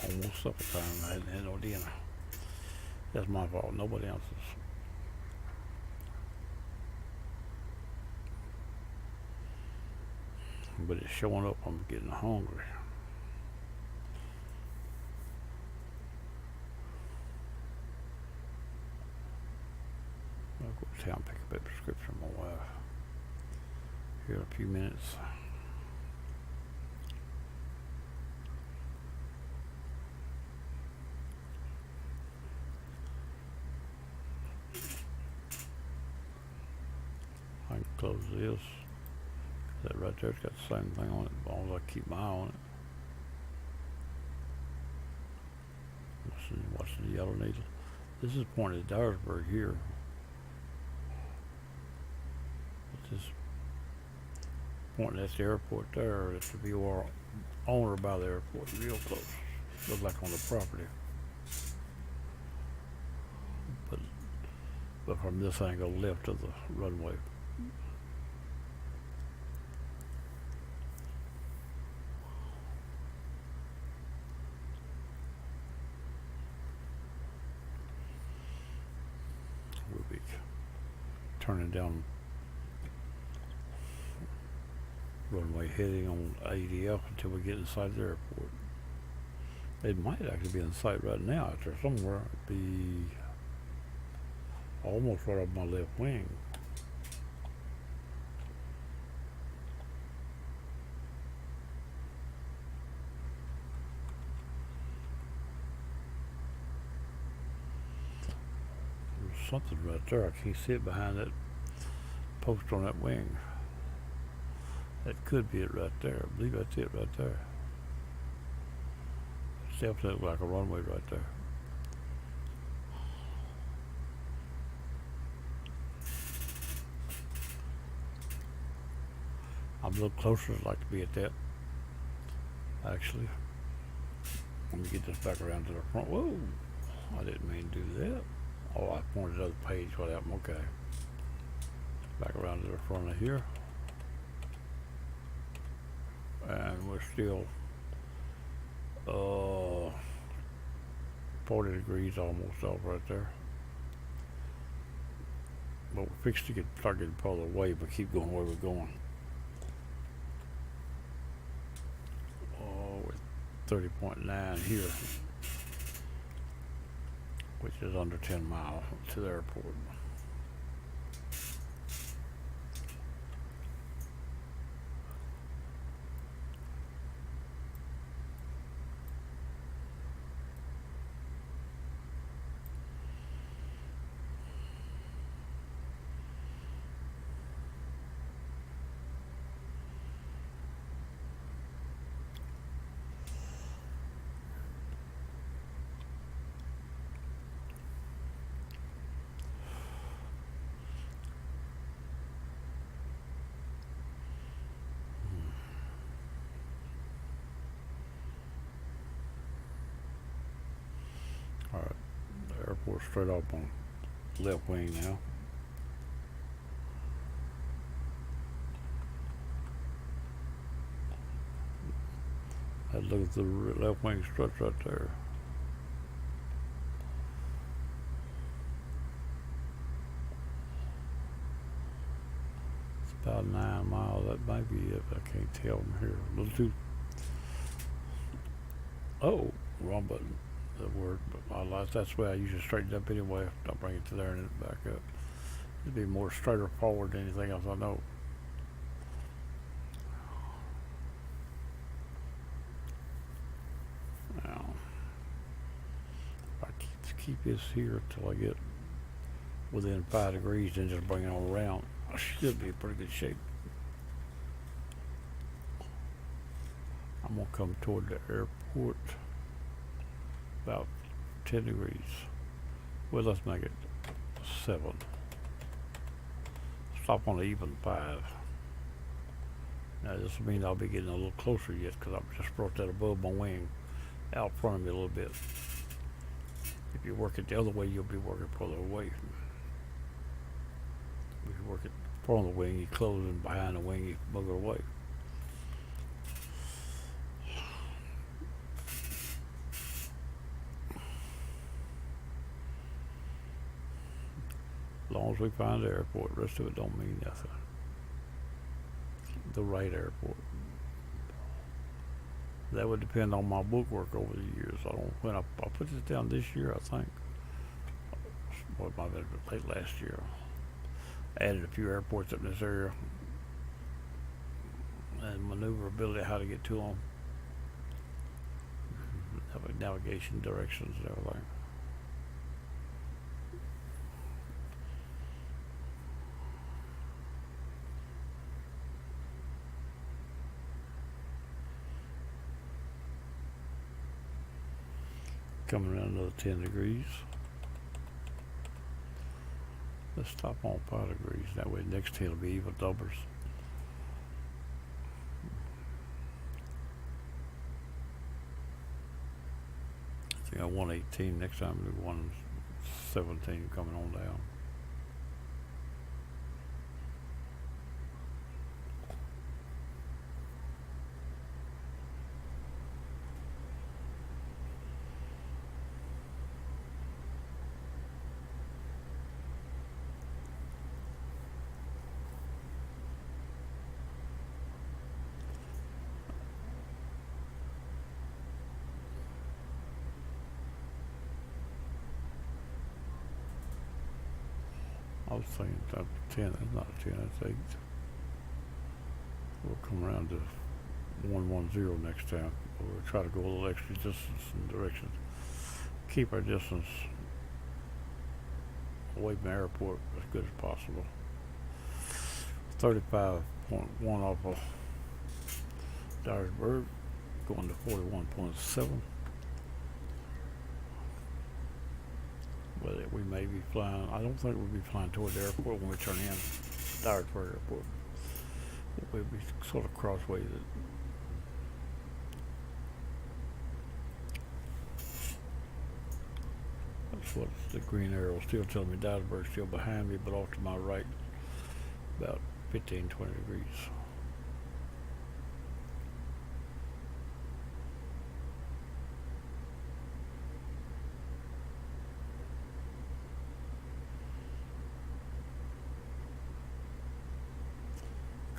Almost supper time. I hadn't had no dinner. That's my fault. Nobody else's. But it's showing up. I'm getting hungry. I'll go to town and pick up a prescription for my wife here in a few minutes. I can close this. That right there's got the same thing on it, as long as I keep my eye on it. What's the yellow needle? This is pointed at Dyersburg here. But this pointing at the airport there. It should be owner by the airport, real close. Looks like on the property. But from this angle left of the runway. We'll be turning down runway heading on ADF until we get inside the airport. It might actually be in sight right now out there somewhere. It'd be almost right up my left wing. There's something right there. I can't see it behind that post on that wing. That could be it right there. I believe that's it right there. It's definitely like a runway right there. I'm a little closer. I'd like to be at that. Actually, let me get this back around to the front. Whoa! I didn't mean to do that. Oh, I pointed the other page. What happened? Okay. Back around to the front of here. And we're still 40 degrees almost off right there. But we're fixed to start getting further away, but keep going where we're going. Oh, we're 30.9 here, which is under 10 miles to the airport. All right, the airport's straight up on left wing now. Let's look at the left wing struts right there. It's about 9 miles. That might be it, but I can't tell from here. A little too. Oh, wrong button. That word, but I like that's the way I usually straighten it up anyway. I'll bring it to there and then back up. It'd be more straighter forward than anything else I know. Now, if I keep this here till I get within 5 degrees, then just bring it on around. I should be in pretty good shape. I'm gonna come toward the airport. About 10 degrees. Well, let's make it 7. Stop on an even 5. Now this will mean I'll be getting a little closer yet because I've just brought that above my wing out front of me a little bit. If you work it the other way, you'll be working further away. If you work it front of the wing, you close, and behind the wing, you move it away. As long as we find the airport, the rest of it don't mean nothing. The right airport. That would depend on my bookwork over the years. I don't when I put this down this year, I think. What might have been late last year. Added a few airports up in this area and maneuverability, how to get to them, navigation directions and everything. Coming around another 10 degrees. Let's stop on 5 degrees. That way next 10 will be even numbers. I think I 118 next time, we 117 coming on down. I was thinking that 10, that's not a 10, that's 8. We'll come around to 110 next time. We'll try to go a little extra distance and direction. Keep our distance away from the airport as good as possible. 35.1 off of Dyersburg, going to 41.7. But we may be flying. I don't think we'll be flying toward the airport when we turn in Dyersburg Airport. We'll be sort of crossways it. That's what the green arrow is still telling me. Dyersburg's still behind me, but off to my right, about 15, 20 degrees.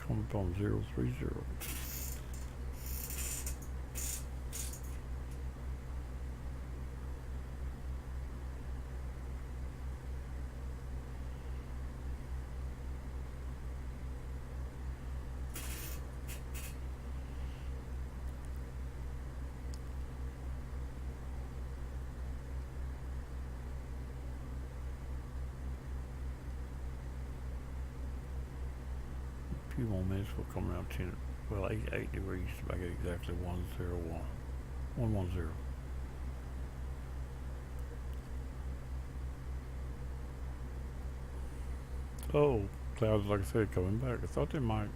Coming from 030. Few more minutes, we'll come around 10, well, 8 degrees to make it exactly 101, 110. Oh, clouds, like I said, coming back. I thought they might.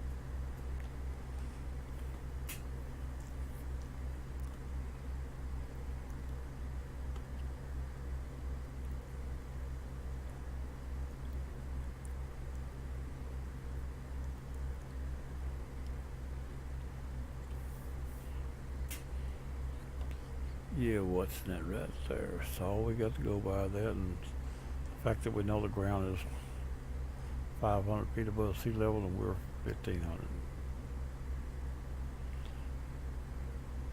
Yeah, what's that right there? So all we got to go by that, and the fact that we know the ground is 500 feet above sea level and we're 1,500.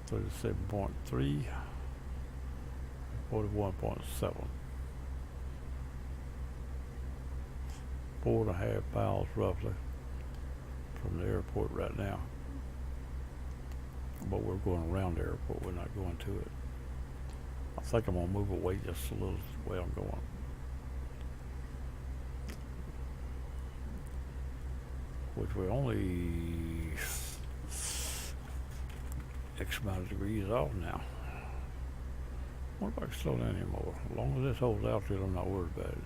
37.3, 41.7. 4.5 miles roughly from the airport right now. But we're going around the airport, we're not going to it. I think I'm gonna move away just a little the way I'm going. Which we're only X amount of degrees off now. I wonder if I can slow down anymore. As long as this holds altitude, I'm not worried about it.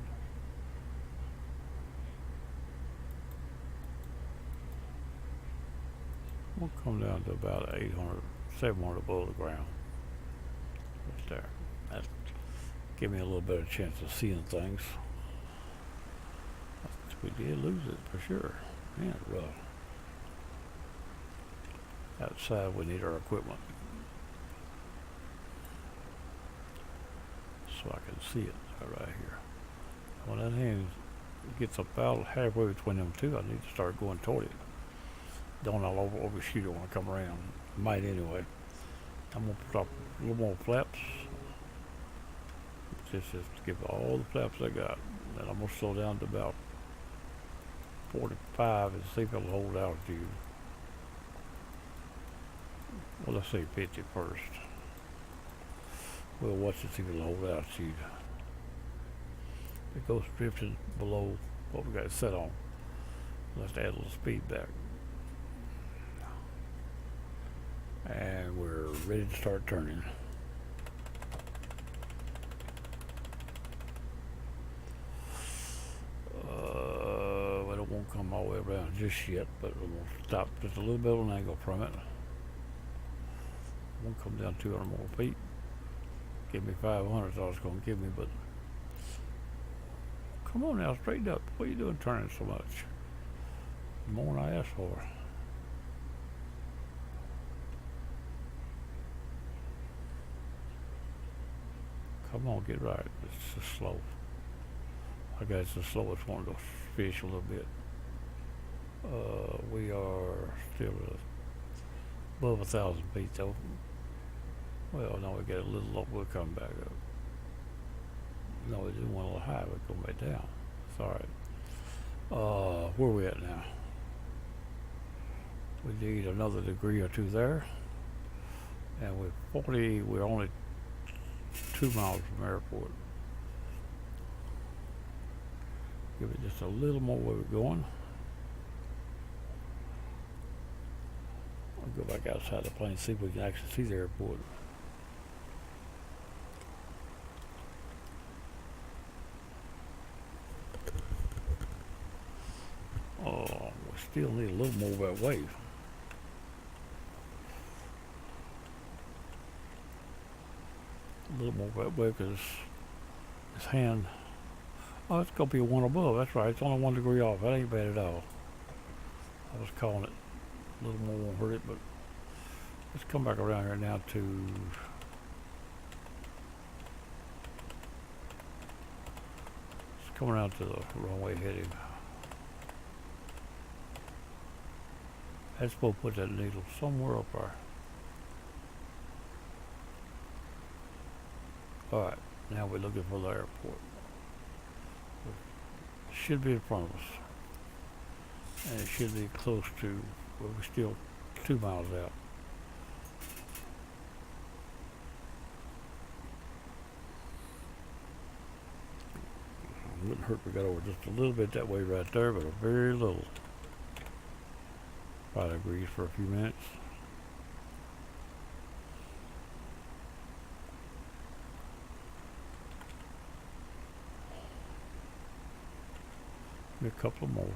We'll come down to about 800, 700 above the ground. Right there. That Give me a little better chance of seeing things. We did lose it for sure. Man, rough. Outside, we need our equipment so I can see it right here. When that hand gets about halfway between them two, I need to start going toward it. Don't I'll overshoot it when I come around. Might anyway. I'm gonna put up a little more flaps. Just to give all the flaps I got. Then I'm gonna slow down to about 45 and see if it'll hold altitude. Well, let's say 50 first. We'll watch it see if it'll hold altitude. It goes drifting below what we got it set on. Let's add a little speed back. And we're ready to start turning. It won't come all the way around just yet, but we'll stop just a little bit of an angle from it. Won't come down 200 more feet. Give me 500, so it's going to give me, but come on now, straighten up. What are you doing turning so much? More than I asked for. Come on, get right. It's just slow. I guess it's the slowest one to fish a little bit. We are still above 1,000 feet though. Well, no, we get a little low. We'll come back up. No, we didn't want a little high. We'll come back down. It's all right. Where are we at now? We need another degree or two there. And we're only 2 miles from airport. Give it just a little more where we're going. I'll go back outside the plane and see if we can actually see the airport. Oh, we still need a little more of that wave. A little more of that wave because this hand. Oh, it's going to be a 1 above. That's right. It's only 1 degree off. That ain't bad at all. I was calling it a little more won't hurt it, but let's come back around here now to let's come around to the wrong way heading. That's supposed to put that needle somewhere up there. Alright, now we're looking for the airport. Should be in front of us. And it should be close to, well, we're still 2 miles out. It wouldn't hurt if we got over just a little bit that way right there, but a very little. 5 degrees for a few minutes. A couple more.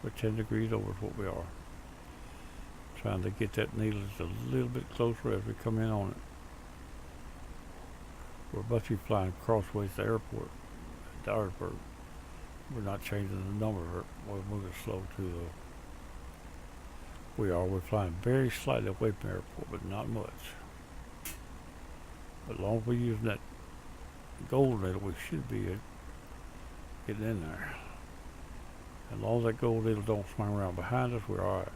We're 10 degrees over is what we are. Trying to get that needle just a little bit closer as we come in on it. We're about to be flying crossways to the airport, at Dyersburg. We're not changing the number. We're moving slow to the. We're flying very slightly away from the airport, but not much. But as long as we're using that gold needle, we should be getting in there. As long as that gold needle don't swing around behind us, we're alright.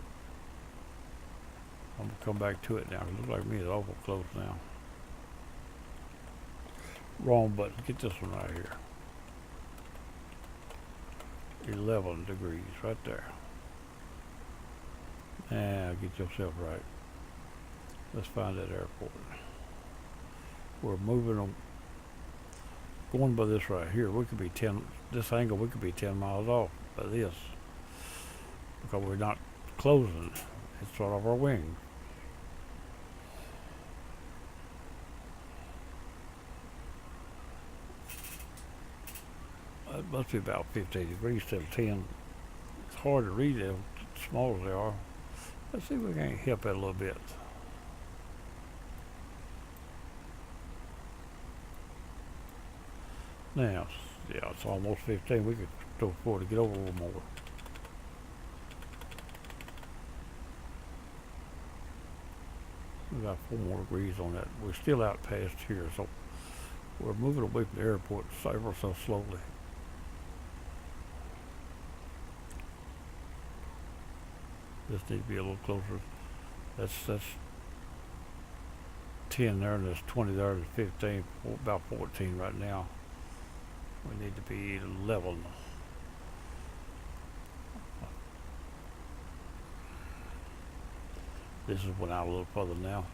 I'm going to come back to it now. It looks like me, it's awful close now. Wrong button. Get this one right here. 11 degrees right there. Now get yourself right. Let's find that airport. We're moving on. Going by this right here, we could be 10, this angle, we could be 10 miles off by this. Because we're not closing. It's sort of our wing. It must be about 15 degrees instead of 10. It's hard to read them, small as they are. Let's see if we can help it a little bit. Now, yeah, it's almost 15. We could still afford to get over a little more. We got 4 more degrees on that. We're still out past here, so we're moving away from the airport ever so slowly. This needs to be a little closer. That's 10 there, and there's 20 there, and 15, about 14 right now. We need to be level. This is went out a little further now.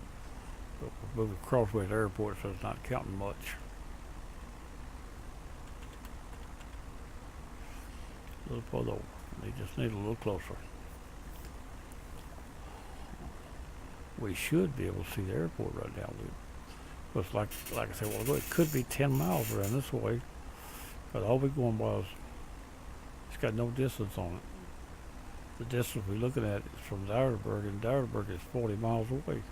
But we're moving crossways airport, so it's not counting much. A little further over. They just need a little closer. We should be able to see the airport right now. But like I said, well, it could be 10 miles around this way. But all we're going by is, it's got no distance on it. The distance we're looking at is from Dyersburg, and Dyersburg is 40 miles away.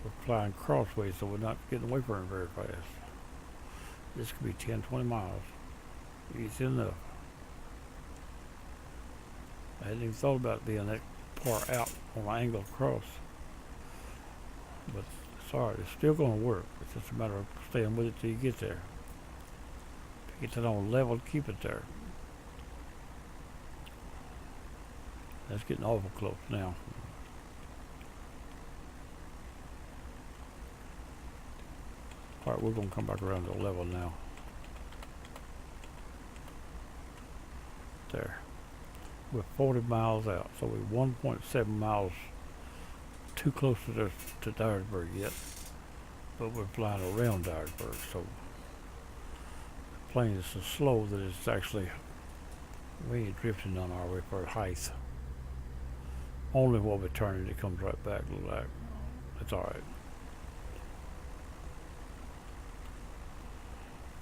We're flying crossways, so we're not getting away from it very fast. This could be 10, 20 miles. Easy enough. I hadn't even thought about being that far out on an angle across. But it's alright, it's still going to work. It's just a matter of staying with it till you get there. Get it on level, keep it there. That's getting awful close now. Alright, we're going to come back around to level now. There. We're 40 miles out, so we're 1.7 miles too close to Dyersburg yet. But we're flying around Dyersburg, so the plane is so slow that it's actually, we ain't drifting on our way for height. Only while we're turning it comes right back, look like. It's alright.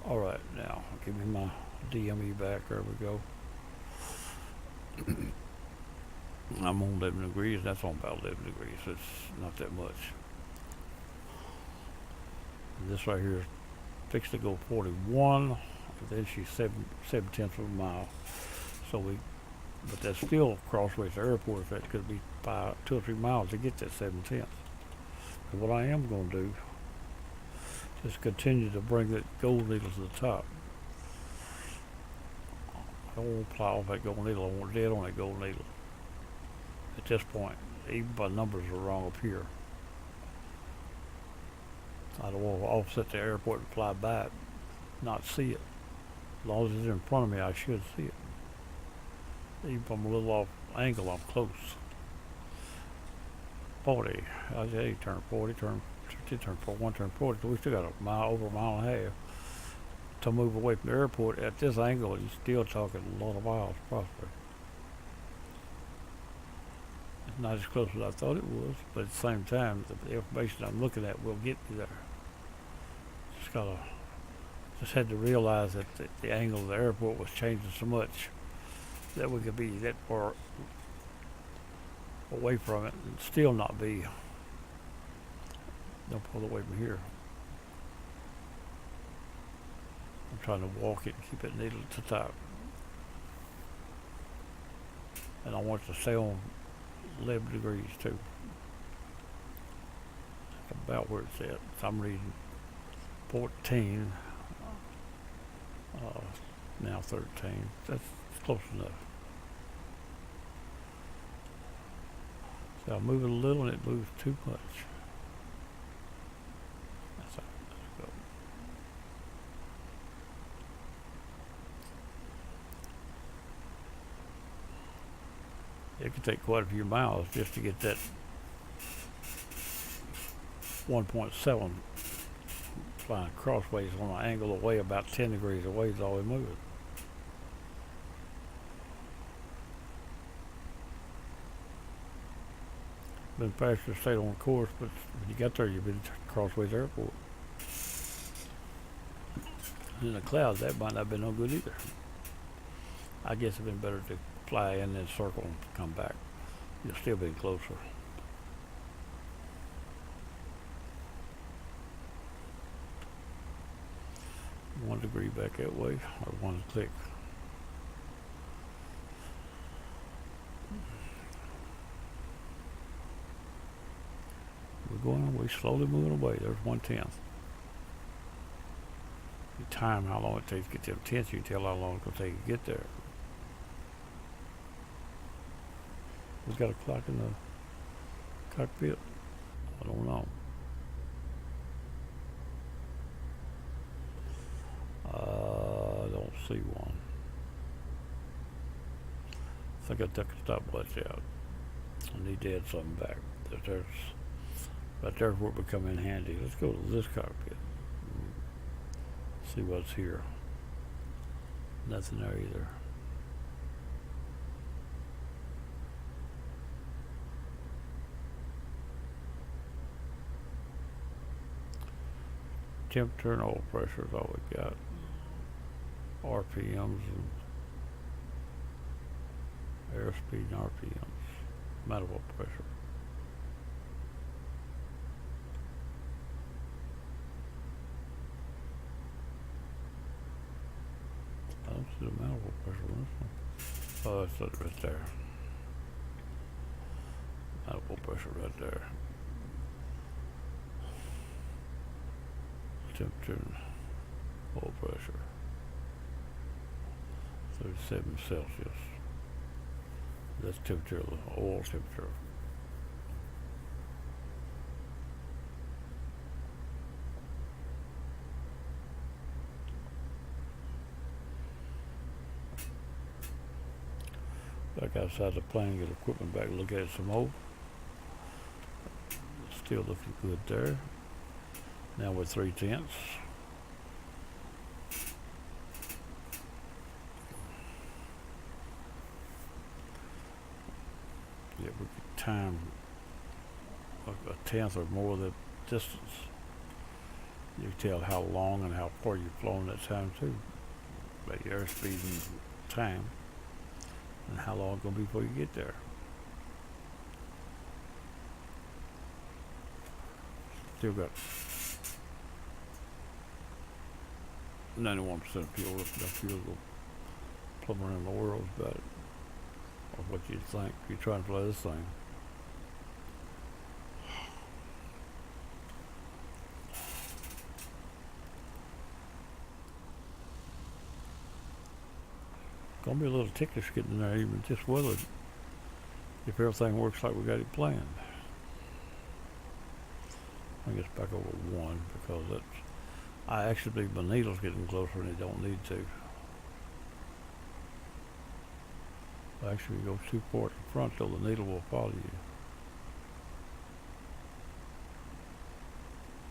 Alright, now give me my DME back. There we go. I'm on 11 degrees. That's on about 11 degrees. So it's not that much. This right here is fixed to go 41. Then she's 7/10 of a mile. So but that's still crossways to airport. If that could be 2 or 3 miles to get that 7/10. And what I am going to do is continue to bring that gold needle to the top. I don't want to plow off that gold needle. I want dead on that gold needle. At this point, even my numbers are wrong up here. I don't want to offset the airport and fly by it, not see it. As long as it's in front of me, I should see it. Even if I'm a little off angle, I'm close. 40. I say turn 40, turn 50, turn 41, turn 40. So we still got over a mile and a half to move away from the airport. At this angle, you're still talking a lot of miles, probably. It's not as close as I thought it was, but at the same time, the information I'm looking at will get me there. Just had to realize that the angle of the airport was changing so much that we could be that far away from it and still not be no further away from here. I'm trying to walk it and keep it needle to the top. And I want it to stay on 11 degrees too. About where it's at. So I'm reading 14, now 13. That's close enough. So I move it a little and it moves too much. That's all right. Let's go. It could take quite a few miles just to get that 1.7 flying crossways on an angle away about 10 degrees away is all we move it. Been faster to stay on course, but when you got there, you've been crossways airport. And in the clouds, that might not have been no good either. I guess it'd been better to fly in and circle and come back. You'll still be closer. 1 degree back that way, or 1 click. We're slowly moving away. There's 1/10. You time how long it takes to get to 10th, you can tell how long it's going to take to get there. We got a clock in the cockpit? I don't know. I don't see one. I think I took the stopwatch out. I need to add something back. Right there's where it would come in handy. Let's go to this cockpit. See what's here. Nothing there either. Temperature and oil pressure is all we got. RPMs and airspeed and RPMs. Manifold pressure. I don't see the manifold pressure on this one. Oh, that's it right there. Manifold pressure right there. Temperature and oil pressure. 37 Celsius. That's temperature of the oil temperature. Back outside the plane, get equipment back, look at it some more. Still looking good there. Now we're 3/10. Yeah, we could time a 1/10 or more of the distance. You can tell how long and how far you've flown that time too, by your airspeed and time, and how long it's going to be before you get there. Still got 91% fuel. If the fuel will plumber in the world about it, or what you'd think if you're trying to fly this thing. Gonna be a little ticklish getting there, even just weather, if everything works like we got it planned. I guess back over 1 because that's. I actually believe my needle's getting closer and it don't need to. Actually, you go too far to the front so the needle will follow you.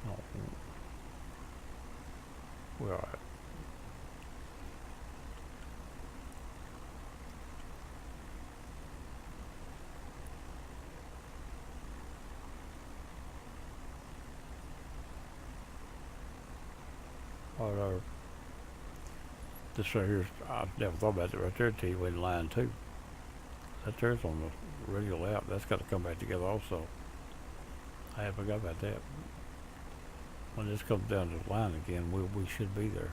Oh, we're alright. Alright, this right here, I never thought about it right there till you went in line 2. That there's on the radial out. That's got to come back together also. I had forgot about that. When this comes down to the line again, we should be there.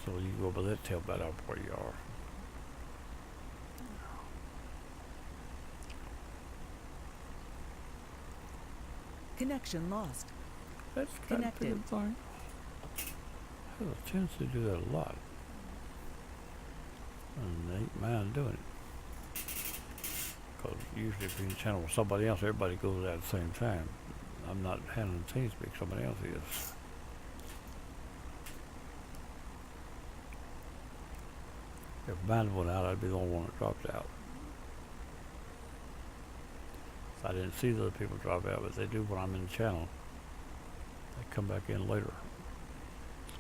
So you go by that, tell about how far you are. Connection lost. That's kind of a good thing. I have a tendency to do that a lot. And they ain't mind doing it. Because usually if you're in channel with somebody else, everybody goes out at the same time. I'm not handling TeamSpeak, somebody else is. If mine went out, I'd be the only one that dropped out. So I didn't see the other people drop out, but they do when I'm in the channel. They come back in later.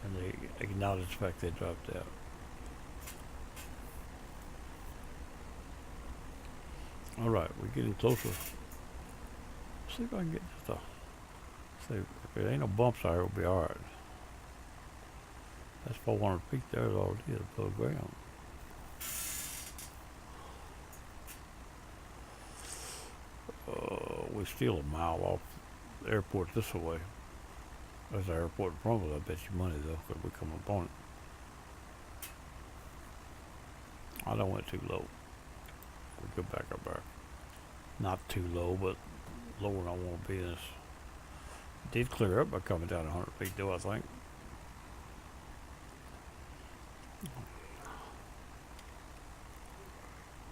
And they acknowledge the fact they dropped out. Alright, we're getting closer. See if I can get just a... See, if there ain't no bumps out here, it'll be alright. That's 400 feet there all it is above ground. We're still a mile off the airport this way. There's an airport in front of it. I bet you money though, 'cause we come upon it. I don't went too low. We go back up there. Not too low, but lower than I want to be. This did clear up by coming down 100 feet though, I think.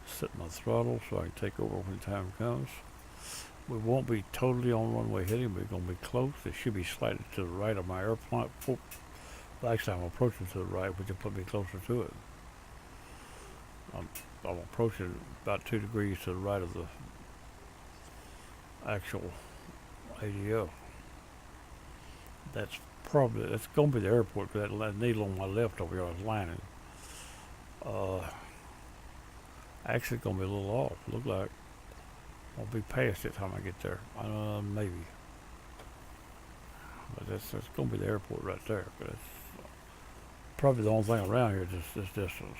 Set my throttle so I can take over when the time comes. We won't be totally on runway heading, but we're going to be close. It should be slightly to the right of my airplane. Well, actually, I'm approaching to the right, which will put me closer to it. I'm approaching about 2 degrees to the right of the actual ADO. That's going to be the airport, because that needle on my left over here is landing. Actually, it's going to be a little off. Look like I'll be past it time I get there. Maybe. But that's going to be the airport right there. But it's probably the only thing around here, just this distance.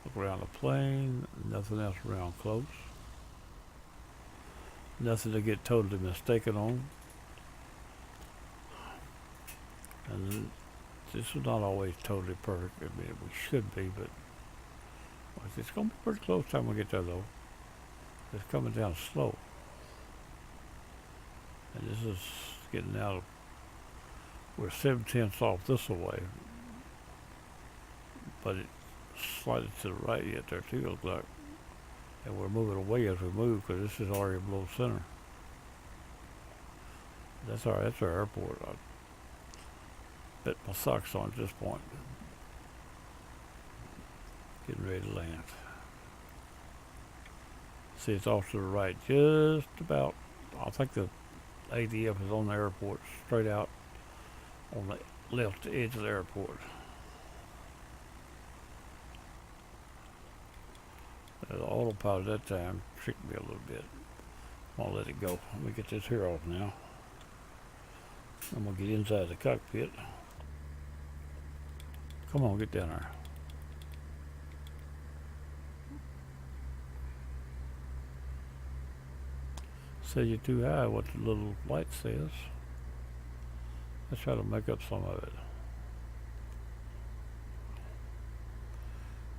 Look around the plane, nothing else around close. Nothing to get totally mistaken on. And this is not always totally perfect. I mean, we should be, but it's going to be pretty close time we get there, though. It's coming down slow. And this is getting out of, we're 7/10 off this way. But it's slightly to the right yet there, too, looks like. And we're moving away as we move, because this is already below center. That's our airport. I bet my socks on at this point. Getting ready to land. See, it's off to the right, just about. I think the ADF is on the airport, straight out on the left edge of the airport. The autopilot at that time tricked me a little bit. I'll let it go. Let me get this here off now. I'm going to get inside the cockpit. Come on, get down there. Says you're too high, what the little light says. Let's try to make up some of it.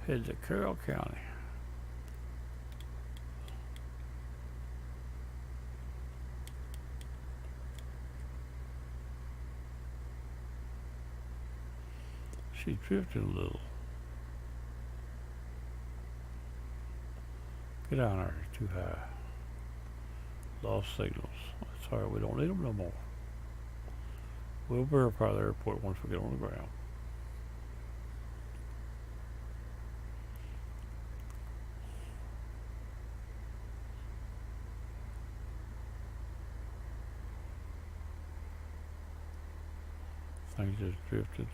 Head to Carrol County. She's drifting a little. Get down there, it's too high. Lost signals. That's alright, we don't need them no more. We'll verify the airport once we get on the ground. Things just drifted.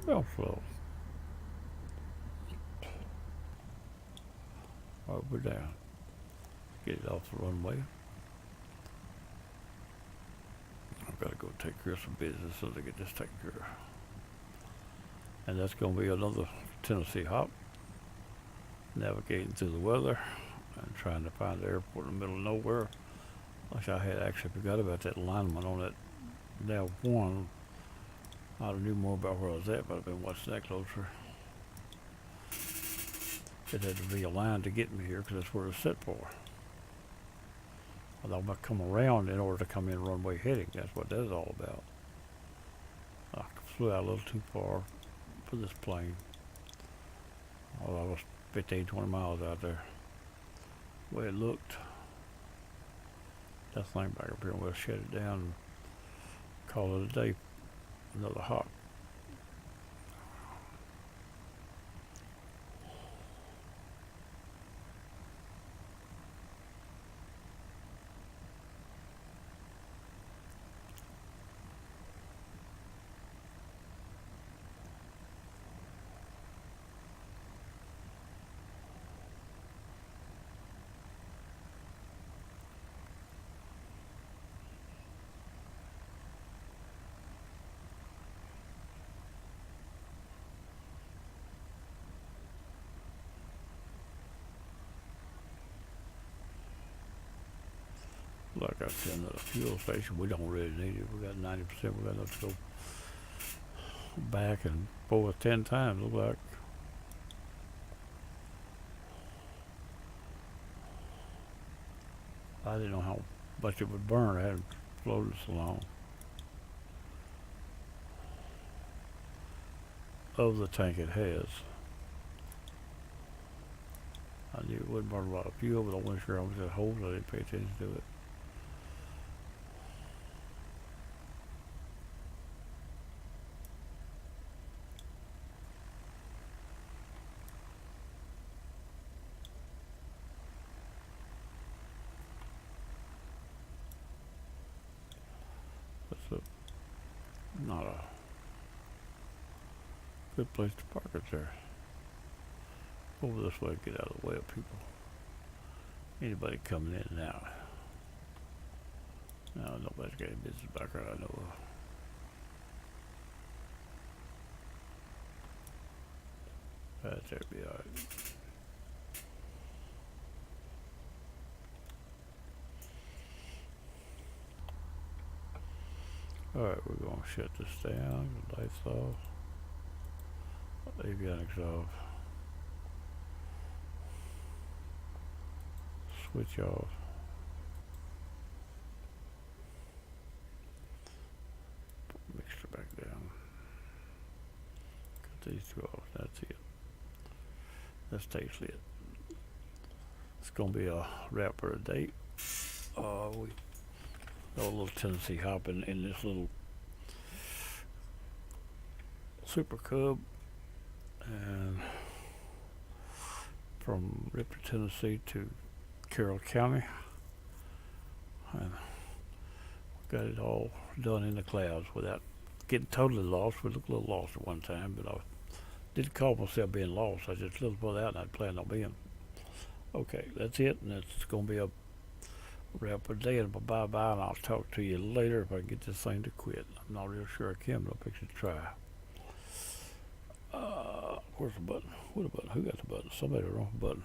Well, slow. Alright, we're down. Get it off the runway. I've got to go take care of some business so they get this taken care of. And that's going to be another Tennessee hop. Navigating through the weather and trying to find the airport in the middle of nowhere. Like I had actually forgot about that alignment on that Nav 1. I'd have knew more about where I was at, but I've been watching that closer. It had to be aligned to get me here because that's where it's set for. Although I'm going to come around in order to come in runway heading. That's what that's all about. I flew out a little too far for this plane. Well, I was 15, 20 miles out there. The way it looked. That thing back up here, and we'll shut it down and call it a day. Another hop. like I said, another fuel station. We don't really need it. We got 90%. We got enough to go back and forth 10 times. Look like. I didn't know how much it would burn. I hadn't floated so long. Of the tank it has. I knew it wouldn't burn a lot of fuel, but I wasn't sure how much that hold. I didn't pay attention to it. That's not a good place to park it there. Over this way, get out of the way of people. Anybody coming in and out. No, nobody's got any business back there I know of. That's there, be alright. Alright, we're gonna shut this down, the lights off, avionics off, switch off. Put mixture back down. Cut these two off, that's it. That's tastes it. It's gonna be a wrap for a date. We got a little Tennessee hopping in this little Super Cub, and from Ripley, Tennessee to Carrol County, and got it all done in the clouds without getting totally lost. We looked a little lost at one time, but I didn't call myself being lost. I just looked further out and I'd planned on being. Okay, that's it, and it's going to be a wrap for the day, and bye-bye, and I'll talk to you later if I can get this thing to quit. I'm not real sure I can, but I'll fix it to try. Where's the button? What a button? Who got the button? Somebody got the wrong button.